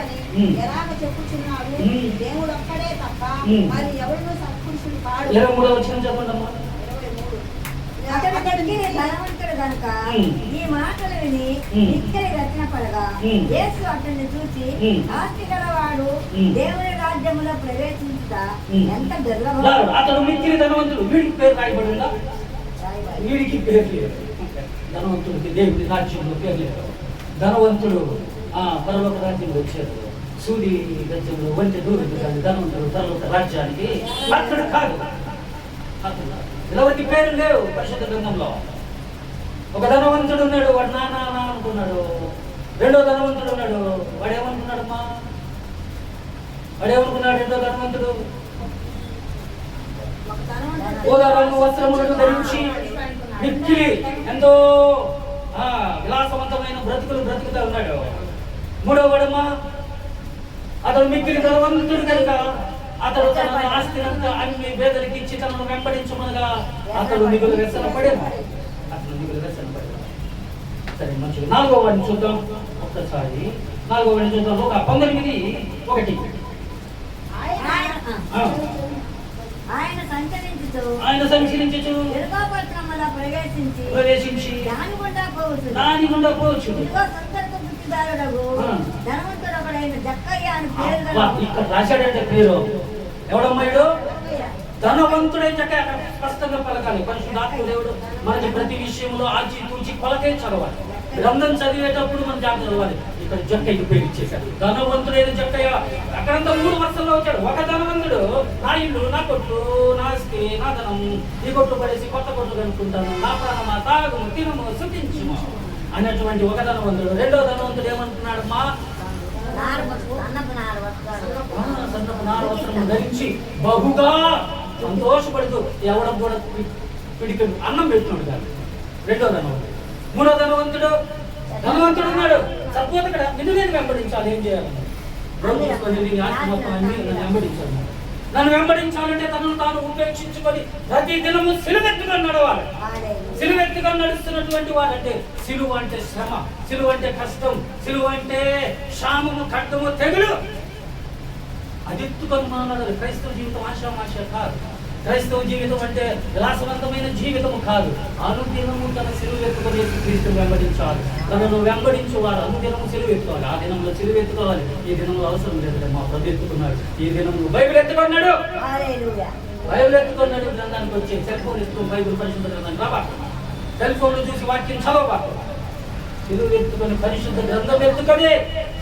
అని ఎలాగ చెప్పుచున్నావు? దేవుడు ఒక్కడే తప్ప మరి ఎవరు సత్పురుషుడు కాడు. 23వ వచనం చదవండమ్మా. అతడికి ధనవంతుడు గనుక ఈ మాటలు విని మిక్కిలి రచనపడగా యేసు అతన్ని చూసి, ఆస్తి గలవాడు దేవుని రాజ్యములో ప్రవేశించుట ఎంత దుర్లభం. అతడు మిక్కిలి ధనవంతుడు. వీడికి పేరు రాయబడిందా? వీడికి పేరు లేదు. ధనవంతుడికి దేవుడి రాజ్యంలో పేరు లేదు. ధనవంతుడు పరలోక రాజ్యంలో వచ్చాడు. సూది గజ్యంలో వంటి దూరం కాదు. ధనవంతుడు పరలోక రాజ్యానికి అక్కడ కాదు. ఎవరికి పేరు లేవు పరిశుద్ధ గ్రంథంలో. ఒక ధనవంతుడు ఉన్నాడు, వాడు నానా అనుకున్నాడు. రెండో ధనవంతుడు ఉన్నాడు, వాడు ఏమనుకున్నాడమ్మా? రెండో ధనవంతుడు ఊదారంగు వస్త్రములను ధరించి మిక్కిలి ఎంతో విలాసవంతమైన బ్రతుకుతా ఉన్నాడు. మూడో వాడమ్మా, అతడు మిక్కిలి ధనవంతుడు కనుక అతడు తన ఆస్తినంతా అన్ని పేదలకి ఇచ్చి తనను వెంబడించమనగా అతడు మిగులు వ్యసన పడేను. సరే, మంచిది. 4వ వాడిని చూద్దాం ఒక్కసారి. 4వ వాడిని చూద్దాం. ఒక 19:1. ఆయన సంచరించుచు ప్రవేశించి దాని గుండా పోవచ్చు. ఇక్కడ రాశాడంటే పేరు ఎవడమ్మాయిడు? ధనవంతుడే. చక్క స్పష్టంగా పలకాలి. పరిశుద్ధాత్మ దేవుడు మనకి ప్రతి విషయంలో ఆచితూచి కొలకే చదవాలి. గ్రంథం చదివేటప్పుడు మనం జాగ్రత్త చదవాలి. ఇక్కడ జక్కయ్యకి పేరు ఇచ్చేశాడు. ధనవంతుడైన జక్కయ్య అక్కడంతా 3 వర్షంలో వచ్చాడు. ఒక ధనవంతుడు, నా ఇల్లు, నా కొట్లు, నా ఆస్తి, నా ధనం ఈ కొట్లు పడేసి కొత్త కొట్లు కనుక్కుంటాను, నా ప్రాణమా తాగుము తినము సుఖించుము అన్నటువంటి ఒక ధనవంతుడు. రెండో ధనవంతుడు ఏమంటున్నాడు? మా సన్నపు నార వస్త్రము ధరించి బహుగా సంతోషపడుతూ ఎవడం కూడా పిడికడు అన్నం పెడుతున్నాడు కానీ. రెండో ధనవంతుడు. మూడో ధనవంతుడు ఉన్నాడు, సద్బోధకుడా, నిన్ను నేను వెంబడించాలి. ఏం చేయాలి? వెంబడించాలి. నన్ను వెంబడించాలంటే తనను తాను ఉపేక్షించుకొని ప్రతి దినము సిలువెత్తుకొని నడవాలి. సిలువెత్తుకొని నడుస్తున్నటువంటి వాడంటే సిలువ అంటే శ్రమ, సిలువ అంటే కష్టం, సిలువ అంటే శామము, ఖడ్గము, తెగులు. అది ఎత్తుకొని మనం క్రైస్తవ జీవితం ఆశామాష కాదు. క్రైస్తవ జీవితం అంటే విలాసవంతమైన జీవితము కాదు. అనుదినము తన సిలువెత్తుకొని క్రీస్తుని వెంబడించాలి. తనను వెంబడించేవారు అనుదినము సిలువెత్తుకోవాలి. ఆ దినంలో సిలువెత్తుకోవాలి. ఈ దినంలో అవసరం లేదు. మా ప్రభు ఎత్తుకున్నాడు. ఈ దినంలో బైబిల్ ఎత్తుకున్నాడు. గ్రంథానికి వచ్చి సెల్ ఫోన్ ఎత్తుకుని బైబిల్ పరిశుద్ధ గ్రంథాన్ని రాబా. సెల్ ఫోన్ చూసి వాక్యం చదవబా. సిలువెత్తుకొని పరిశుద్ధ గ్రంథం ఎత్తుకొని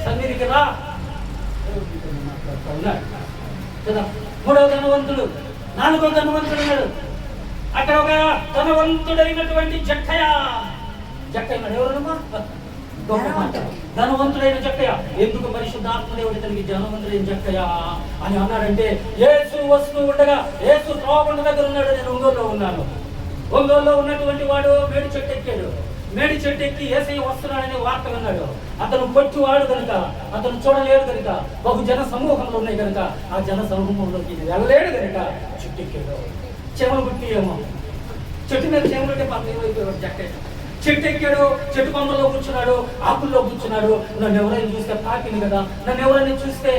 సన్నిధికి రా. కదా. మూడవ ధనవంతుడు. 4వ ధనవంతుడు ఉన్నాడు. అక్కడ ఒక ధనవంతుడైనటువంటి జక్కయ్య. ఎవరమ్మా? ధనవంతుడైన జక్కయ్య. ఎందుకు పరిశుద్ధాత్మ దేవుడి తనకి ధనవంతుడైన జక్కయ్య అని అన్నాడంటే, యేసు వస్తూ ఉండగా, యేసు త్రోవకొండ దగ్గర ఉన్నాడు. నేను ఒంగోలులో ఉన్నాను. ఒంగోలులో ఉన్నటువంటి వాడు మేడి చెట్టు ఎక్కాడు. మేడి చెట్టు ఎక్కి యేసయ్య వస్తున్నాడనే వార్త విన్నాడు. అతను పొట్టువాడు కనుక, అతను చూడలేడు కనుక, బహు జన సమూహంలో ఉన్నాయి కనుక ఆ జన సమూహంలోకి వెళ్ళలేడు కనుక చెట్టు ఎక్కాడు. చెమలు పుట్టి ఏమో చెట్టు మీద చెమలుంటే పక్కన అయిపోయాడు జక్కయ్య. చెట్టు ఎక్కాడు, చెట్టు కొమ్మలో కూర్చున్నాడు, ఆకుల్లో కూర్చున్నాడు. నన్ను ఎవరైనా చూస్తే తాకింది కదా, నన్ను ఎవరైనా చూస్తే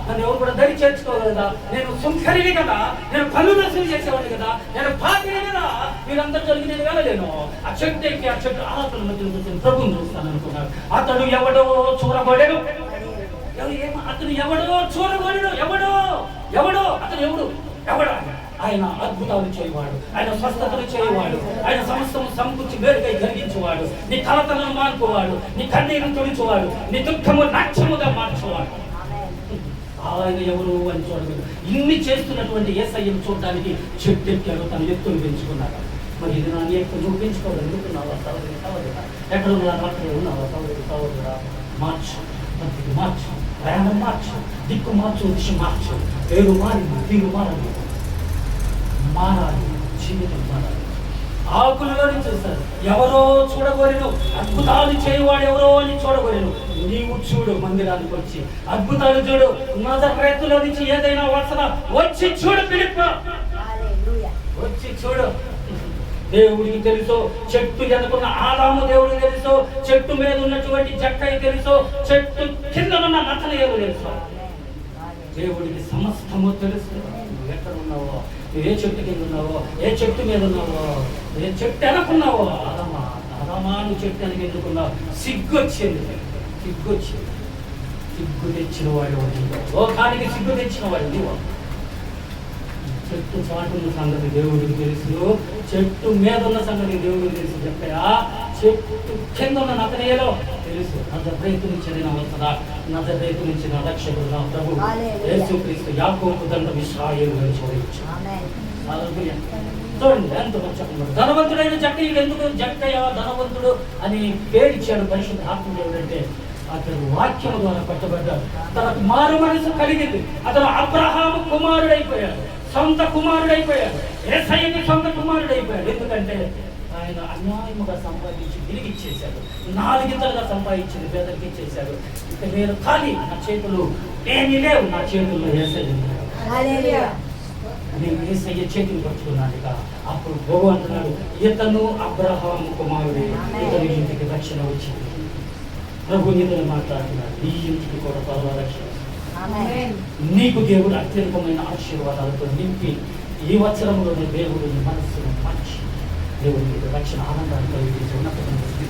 నన్ను ఎవరు కూడా దరి చేర్చుకోవాలి కదా, నేను సుంకరిని కదా, నేను కళ్ళు దర్శనం చేసేవాడిని కదా, నేను పాకిని కదా, మీరందరూ జరిగి నేను వెళ్ళలేను. ఆ చెట్టు ఎక్కి ఆ చెట్టు ఆకుల మధ్యలో కూర్చొని ప్రభుని చూస్తాను అనుకున్నాడు. అతడు ఎవడో చూడబడేను, అతను ఎవడో చూడబడేను, ఎవడో అతను ఎవడు ఆయన అద్భుతాలు చేయవాడు, ఆయన స్వస్థతలు చేయవాడు, ఆయన సమస్తము సమకూర్చి వేరుగా కలిగించేవాడు, నీ కలతలను మార్పువాడు, నీ కన్నీరును తొలిచేవాడు, నీ దుఃఖము నాట్యముగా మార్చేవాడు. ఆయన ఎవరు అని చూడలేదు. ఇన్ని చేస్తున్నటువంటి యేసయ్యను చూడడానికి చెట్టు ఎక్కాడు, తన ఎత్తును పెంచుకున్నాడు. మరి ఇది నా ఎత్తు నువ్వు పెంచుకోవడం ఎందుకున్నావా సోదరి సోదరుడా? ఎక్కడ ఉన్నావా అక్కడ ఉన్నావా సోదరి సోదరుడా? మార్చు, బతికి మార్చు, ప్రయాణం మార్చు, దిక్కు మార్చు, దిశ మార్చు. పేరు మారింది, తీరు మారాలి, మారాలి, జీవితం మారాలి. ఆకులలోని చూస్తారు, ఎవరో చూడగోరెను, అద్భుతాలు చేయవాడు ఎవరో అని చూడగోరెను. నీవు చూడు, మందిరానికి వచ్చి అద్భుతాలు చూడు. నజరేతులో నుంచి ఏదైనా వస్తుందా? వచ్చి చూడు పిలుపు, వచ్చి చూడు. దేవుడికి తెలుసు, చెట్టు ఎనుకున్న ఆదాము దేవుడికి తెలుసు, చెట్టు మీద ఉన్నటువంటి జక్కయ్య తెలుసు, చెట్టు కింద ఉన్న నతనయేలు తెలుసు. దేవుడికి సమస్తము తెలుసు. నువ్వు ఎక్కడ ఉన్నావో, నువ్వు ఏ చెట్టు కింద ఉన్నావో, ఏ చెట్టు మీద ఉన్నావో, ఏ చెట్టు వెనకున్నావో. అదమా నువ్వు చెట్టు వెనక ఎందుకున్నావు? సిగ్గు వచ్చింది, సిగ్గు తెచ్చిన వాడు, లోకానికి సిగ్గు తెచ్చిన వాడు నువ్వు. చెట్టు చాటున్న సంగతి దేవుడికి తెలుసు, చెట్టు మీద ఉన్న సంగతి దేవుడికి తెలుసు. చెప్పయా, చెట్టు కింద ఉన్న నతనయేలో తెలుసు. నజరేతు నుంచి నేను వస్తుందా? నజరేతు నుంచి నా రక్షకుడు నా ప్రభు యేసుక్రీస్తు యాకోబు దండ ఇశ్రాయేలు చూడవచ్చు. చూడండి ఎంత చెప్పండి. ధనవంతుడైన జక్కయ్యకు ఎందుకు జక్కయ్య ధనవంతుడు అని పేరిచ్చాడు పరిశుద్ధ ఆత్మదేవుడు అంటే? అతడు వాక్యం ద్వారా పట్టబడ్డాడు, తనకు మారు మనసు కలిగింది, అతను అబ్రహాము కుమారుడైపోయాడు, సొంత కుమారుడైపోయాడు, యేసయ్యకి సొంత కుమారుడైపోయాడు. ఎందుకంటే ఆయన అన్యాయముగా సంపాదించి తిరిగి ఇచ్చేశాడు, 4 గింతలుగా సంపాదించింది పేదలకి ఇచ్చేశాడు. ఇక నేను ఖాళీ, నా చేతులు ఏమీ లేవు, నా చేతుల్లో యేసయ్య నేను యేసయ్య చేతిని పట్టుకున్నాను. ఇక అప్పుడు ప్రభు అంటున్నాడు, ఇతను అబ్రహాము కుమారుడే, ఇతని ఇంటికి రక్షణ వచ్చింది. ప్రభు నీతో మాట్లాడుతున్నాడు, నీ ఇంటికి కూడా త్వరలో రక్షణ. నీకు దేవుడు అత్యధికమైన ఆశీర్వాదాలతో నింపి ఈ వచనంలోనే దేవుడు నీ మనస్సును మార్చి దేవుడు నీకు రక్షణ ఆనందాన్ని కలిగించి ఉన్నతమైన స్థితి.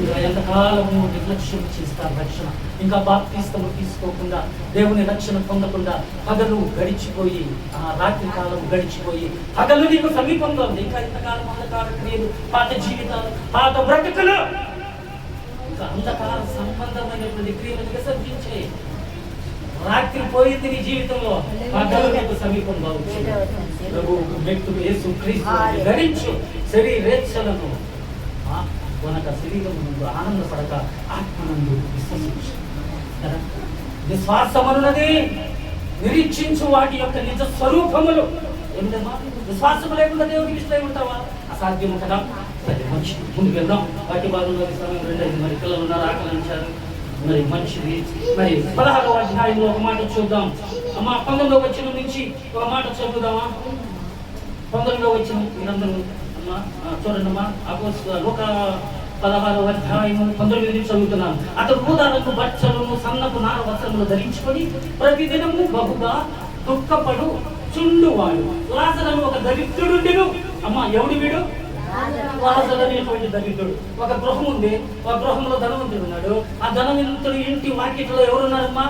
ఇంకా ఎంతకాలము నిర్లక్ష్యం చేస్తారు రక్షణ, ఇంకా బాప్తిస్తము తీసుకోకుండా, దేవుని రక్షణ పొందకుండా పగలు గడిచిపోయి, రాత్రి కాలం గడిచిపోయి, పగలు నీకు సమీపంగా ఉంది. ఇంకా ఎంతకాలం అంధకార క్రియలు, పాత జీవితాలు, పాత బ్రతుకులు, ఇంకా అంధకార సంబంధమైనటువంటి క్రియలను విసర్జించే. రాత్రి పోయింది నీ జీవితంలో, పగలు నీకు సమీపంగా వచ్చింది. ప్రభు వ్యక్తులు యేసుక్రీస్తు ధరించు శరీరేచ్ఛలను కొనక శరీరం నుండి ఆనందపడక ఆత్మనందు విశ్వసించు. విశ్వాసమనున్నది నిరీక్షించు వాటి యొక్క నిజ స్వరూపములు. ఏంటమ్మా, విశ్వాసం లేకుండా దేవుడికి ఇష్టం ఉంటావా? అసాధ్యం కదా. మంచిది, ముందుకు వెళ్దాం. వాటి భాగంలో సమయం 2 మరి పిల్లలు ఉన్నారు, ఆకలించారు. మరి మంచిది. మరి 16వ అధ్యాయంలో ఒక మాట చూద్దాం అమ్మా. 19వ వచనం నుంచి ఒక మాట చదువుదామా? 19వ వచనం మీరందరూ అమ్మా చూడండి అమ్మా. ఒక 16వ అధ్యాయము 19 నుంచి చదువుతున్నాను. అతడు ఊదాలకు బట్టలను సన్నపు నార వస్త్రములు ధరించుకొని ప్రతిదినము బహుగా దుఃఖపడు చుండువాడు. లాజరు ఒక దరిద్రుడుండెను. అమ్మా, ఎవడు వీడు? లాజరు అనేటువంటి దరిద్రుడు. ఒక గృహం ఉంది, ఒక గృహంలో ధనవంతుడు ఉన్నాడు. ఆ ధనవంతుడు ఇంటి వాకిట్లో ఎవరున్నారమ్మా?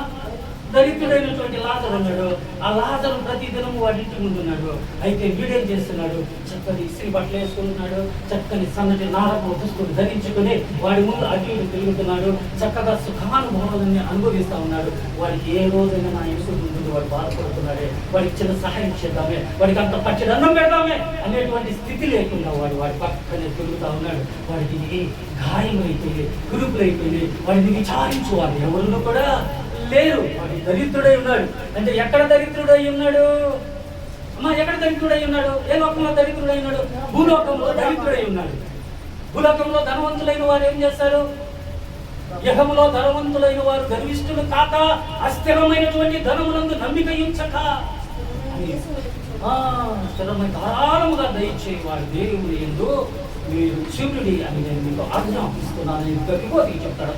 దరిద్రుడైనటువంటి లాజరు ఉన్నాడు. ఆ లాజరు ప్రతిదినము వాడి ఇంటి ముందు ఉన్నాడు. అయితే వీడేం చేస్తున్నాడు? చక్కని ఇస్త్రీ బట్టలు వేసుకుంటున్నాడు, చక్కని సన్నటి నారపు దుస్తులు ధరించుకుని వాడి ముందు అటు ఇటు తిరుగుతున్నాడు. చక్కగా సుఖానుభవాలన్నీ అనుభవిస్తూ ఉన్నాడు. వాడికి ఏ రోజైనా నా ఇంటి ముందు వాడు బాధపడుతున్నాడే, వాడికి చిన్న సహాయం చేద్దామే, వాడికి అంత పచ్చడి అన్నం పెడదామే అనేటువంటి స్థితి లేకుండా వాడి పక్కనే తిరుగుతూ ఉన్నాడు. వాడికి గాయమైపోయి, కురుపులైపోయి, వాడిని విచారించు వాడు ఎవరినూ కూడా లేరు. వాడి దరిద్రుడై ఉన్నాడు. అంటే ఎక్కడ దరిద్రుడై ఉన్నాడు అమ్మా? ఎక్కడ దరిద్రుడై ఉన్నాడు? ఏ లోకంలో దరిద్రుడై ఉన్నాడు? భూలోకంలో దరిద్రుడై ఉన్నాడు. భూలోకంలో ధనవంతులైన వారు ఏం చేస్తారు? యెహోవాలో ధనవంతులైన వారు గర్విష్ఠులు కాక అస్థిరమైనటువంటి ధనమునందు నమ్మిక ఉంచక స్థిరమైన ధారాళముగా దయచేవాడు దేవుని యందు మీరు సూర్యుడి అని నేను మీకు ఆజ్ఞాపిస్తున్నాను ఇంకోటి చెప్తాడు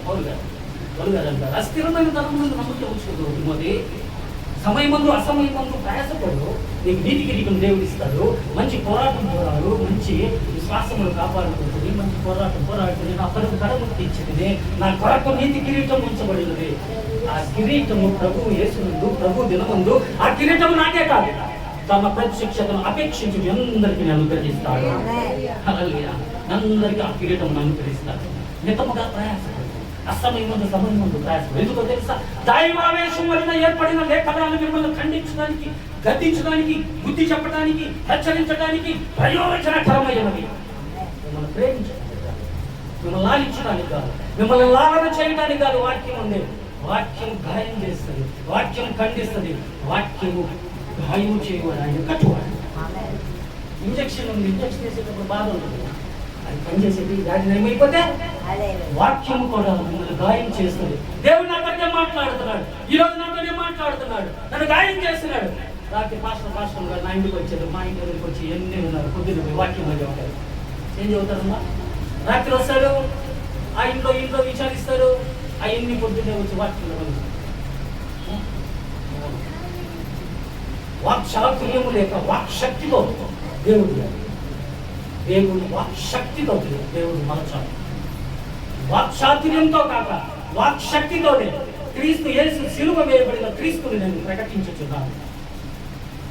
పౌలు గారు అంటారు. అస్థిరమైన ధనం నుండి నమ్మకం ఉంచుకోదు తిమోతి. సమయమందు అసమయమందు ప్రయాసపడు, నీకు నీతి కిరీటం దేవుడు ఇస్తాడు. మంచి పోరాటం పోరాడు, మంచి విశ్వాసములు కాపాడుకుంటుంది, మంచి పోరాడుతుంది. నా కొరకు కడముక్తి ఇచ్చింది, నా కొరకు నీతి కిరీటం ఉంచబడినది. ఆ కిరీటము ప్రభు యేసునందు, ప్రభు దినమందు ఆ కిరీటము నాకే కాదు, తమ ప్రత్యక్షతను అపేక్షించి అందరికీ అనుగ్రహిస్తాడు. అందరికీ ఆ కిరీటం అనుగ్రహిస్తాడు. మితముగా ప్రయాసపడు, అసమయమందు సమయమందు ప్రయాసం. ఎందుకో తెలుసా? దైవావేశం వలన ఏర్పడిన లేఖనాలు మిమ్మల్ని ఖండించడానికి, గద్దించడానికి, బుద్ధి చెప్పడానికి, హెచ్చరించడానికి ప్రయోజనకరమైనవి. మిమ్మల్ని ప్రేమించడానికి కాదు, మిమ్మల్ని లాలించడానికి కాదు, మిమ్మల్ని లాలన చేయడానికి కాదు. వాక్యం ఉంది, వాక్యం గాయం చేస్తుంది, వాక్యం ఖండిస్తుంది, వాక్యము గాయం చేయవాడు, ఆయన కట్టువాడు. ఇంజక్షన్ ఉంది, ఇంజక్షన్ చేసేటప్పుడు బాధ ఉంటుంది, అది పనిచేసేది దాన్ని ఏమైపోతే వాక్యము కూడా మిమ్మల్ని గాయం చేస్తుంది. దేవుడు నాతోనే మాట్లాడుతున్నాడు, ఈ రోజు నాతోనే మాట్లాడుతున్నాడు, నన్ను గాయం చేస్తున్నాడు. రాత్రి పాస్టర్ గారు నా ఇంటికి వచ్చారు, మా ఇంటి దగ్గరికి వచ్చి ఎన్ని ఉన్నారు, పొద్దున్న వాక్యం మధ్య ఉంటారు. ఏం చదువుతారమ్మా? రాత్రి వస్తారు, ఆ ఇంట్లో విచారిస్తారు, ఆ ఎన్ని పొద్దున్నే వచ్చి వాక్యంలో వాక్చాతుర్యము లేక వాక్శక్తితో దేవుడు వాక్శక్తితో దేవుడు మలచాడు. వాక్చాతుర్యంతో కాక వాక్శక్తితోనే క్రీస్తు యేసు సిలువ వేయబడిన క్రీస్తుని నేను ప్రకటించుచున్నాను.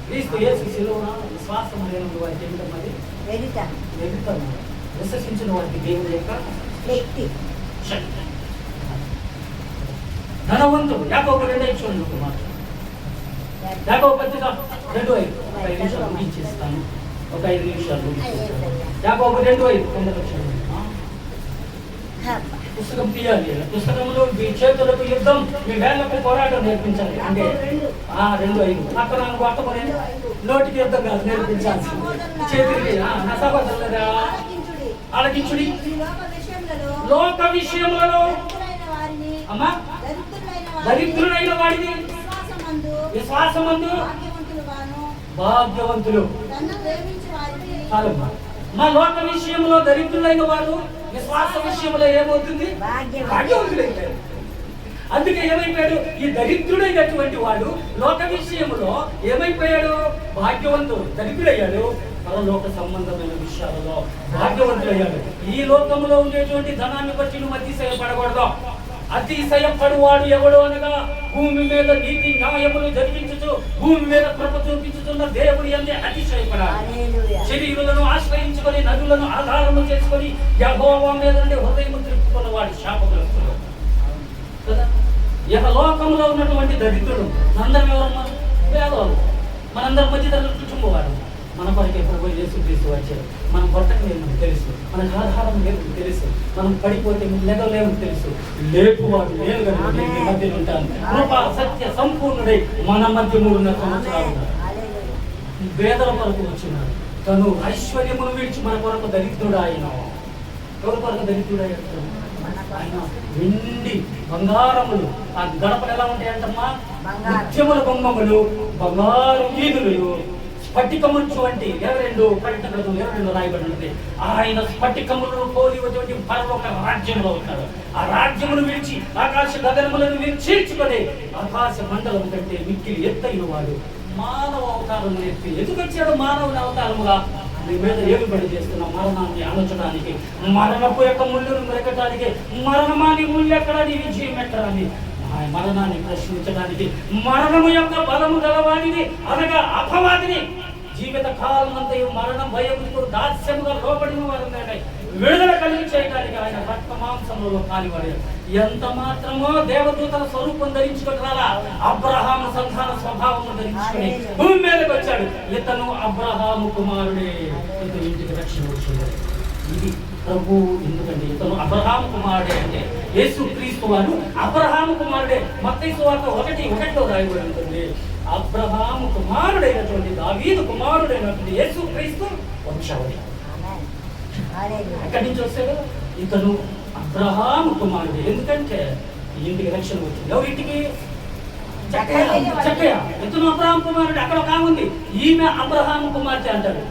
క్రీస్తు యేసు సిలువన విశ్వాసం లేని వారికి ఏమిటన్నది వెలుగుతాను, విశ్వసించిన వారికి దేవుడి యొక్క శక్తి. ధనవంతుడు యాకోబు 2:5 మాట, యాకోబు పత్రిక 2:5. 5 నిమిషాలు ముగించేస్తాను, ఒక 5 నిమిషాలు ముగించేస్తాను. యాకోబు 2:5 పుస్తకం తీయాలి. పుస్తకంలో మీ చేతులకు యుద్ధం, మీ వేళ్లకు పోరాటం నేర్పించాలి. అంటే 2:5 అక్కడ పట్టుకొని నోటికి యుద్ధం కాదు నేర్పించాల్సి, చేతులకి. నా సహోదరులారా ఆలకించుడి, లోక విషయములలో అమ్మా దరిద్రులైన వాడిని విశ్వాసమందు భాగ్యవంతులు. మా లోక విషయంలో దరిద్రులైన వారు విశ్వాస విషయంలో ఏమవుతుంది? భాగ్యవంతులైపోయారు. అందుకే ఏమైపోయాడు? ఈ దరిద్రుడైనటువంటి వాడు లోక విషయంలో ఏమైపోయాడు? భాగ్యవంతుడు. దరిద్రుడయ్యాడు, పరలోక సంబంధమైన విషయాలలో భాగ్యవంతుడయ్యాడు. ఈ లోకంలో ఉండేటువంటి ధనాన్ని బట్టి నువ్వు అతిశయపడకూడదు. అతిశయపడువాడు ఎవడు అనగా భూమి మీద నీతి న్యాయములు జరిగించుచు భూమి మీద కృప చూపించుతున్న దేవుడి అందే అతిశయపడాలి. శరీరులను ఆశ్రయించుకొని నదులను ఆధారము చేసుకొని యెహోవా మీద హృదయం త్రిప్పుకున్న వాడి శాపగ్రస్తుడు కదా. లోకంలో ఉన్నటువంటి దరిద్రుడు మనందరం ఎవరమ్మా? పేదవాళ్ళు. మనందరం మధ్యతరగతి కుటుంబం వాడు. మన కొరకు ఎప్పుడు యేసుక్రీస్తు వచ్చారు. మనం బ్రతక లేమని తెలుసు, మనకు ఆధారం లేదని తెలుసు, మనం పడిపోతే లేవలేమని తెలుసు. లేపువాడు నేను కదా మీ మధ్యలో ఉంటాను. కృప సత్య సంపూర్ణుడై మన మధ్య 3.5 సంవత్సరాలు పేదల కొరకు వచ్చినాడు. తను ఐశ్వర్యమును విడిచి మన కొరకు దరిద్రుడు. ఆయన ఎవరి కొరకు దరిద్రుడు ఆయన వెండి బంగారములు, ఆ గడపలు ఎలా ఉంటాయంటమ్మా? ముత్యముల బొమ్మములు, బంగారు వీధులు, స్ఫటికముచ్చు వంటి 22 ప్రకటన గ్రంథం 22 రాయబడినది. ఆయన స్ఫటికములను పోలినటువంటి పరలోక రాజ్యంలో ఉంటాడు. ఆ రాజ్యమును విడిచి ఆకాశ గగనములను చీల్చుకొని ఆకాశ మండలం కంటే మిక్కిలి ఎత్తైన వాడు మానవ అవతారం ఎత్తి ఎందుకు వచ్చాడు? మానవుని అవతారముగా నీ మీద ఏలుబడి చేస్తున్న మరణాన్ని అణచడానికి, మరణపు యొక్క ముళ్ళును మెరకటానికి, మరణమాని ముళ్ళు ఎక్కడ, నీ విజయం ఎక్కడ అని మరణాన్ని ప్రశ్నించడానికి, మరణము యొక్క బలము గలవాడిని అనగా అపవాదిని జీవిత కాలమంతయు మరణ భయములకు దాస్యముగా లోబడిన వారిని విడుదల కలిగి చేయడానికి ఆయన రక్త మాంసంలో కాలిపడాడు. ఎంత మాత్రమో దేవదూతల స్వరూపం ధరించుకొని రాలా, అబ్రహాము సంతాన స్వభావము ధరించుకొని భూమి మీదకి వచ్చాడు. ఇతను అబ్రహాము కుమారుడే, ఇతను ఇంటికి రక్షణ వచ్చింది. ఇది ప్రభు. ఎందుకంటే ఇతను అబ్రహాము కుమారుడే అంటే యేసుక్రీస్తు వారు అబ్రహాము కుమారుడే. మత్తయి సువార్త 1:1 రాయబడి ఉంటుంది. అబ్రహాము కుమారుడైనటువంటి దావీదు కుమారుడైనటువంటి యేసుక్రీస్తు వంశావళి. ఎక్కడి నుంచి వస్తాడు? ఇతను అబ్రహాము కుమారుడు. ఎందుకంటే ఇంటికి రక్షణ వచ్చింది. ఎవరింటికి? చక్కయ్య. ఇతను అబ్రహాము కుమారుడు. అక్కడ ఒక ఆమె ఉంది, ఈమె అబ్రహాము కుమార్తె అంటాడు.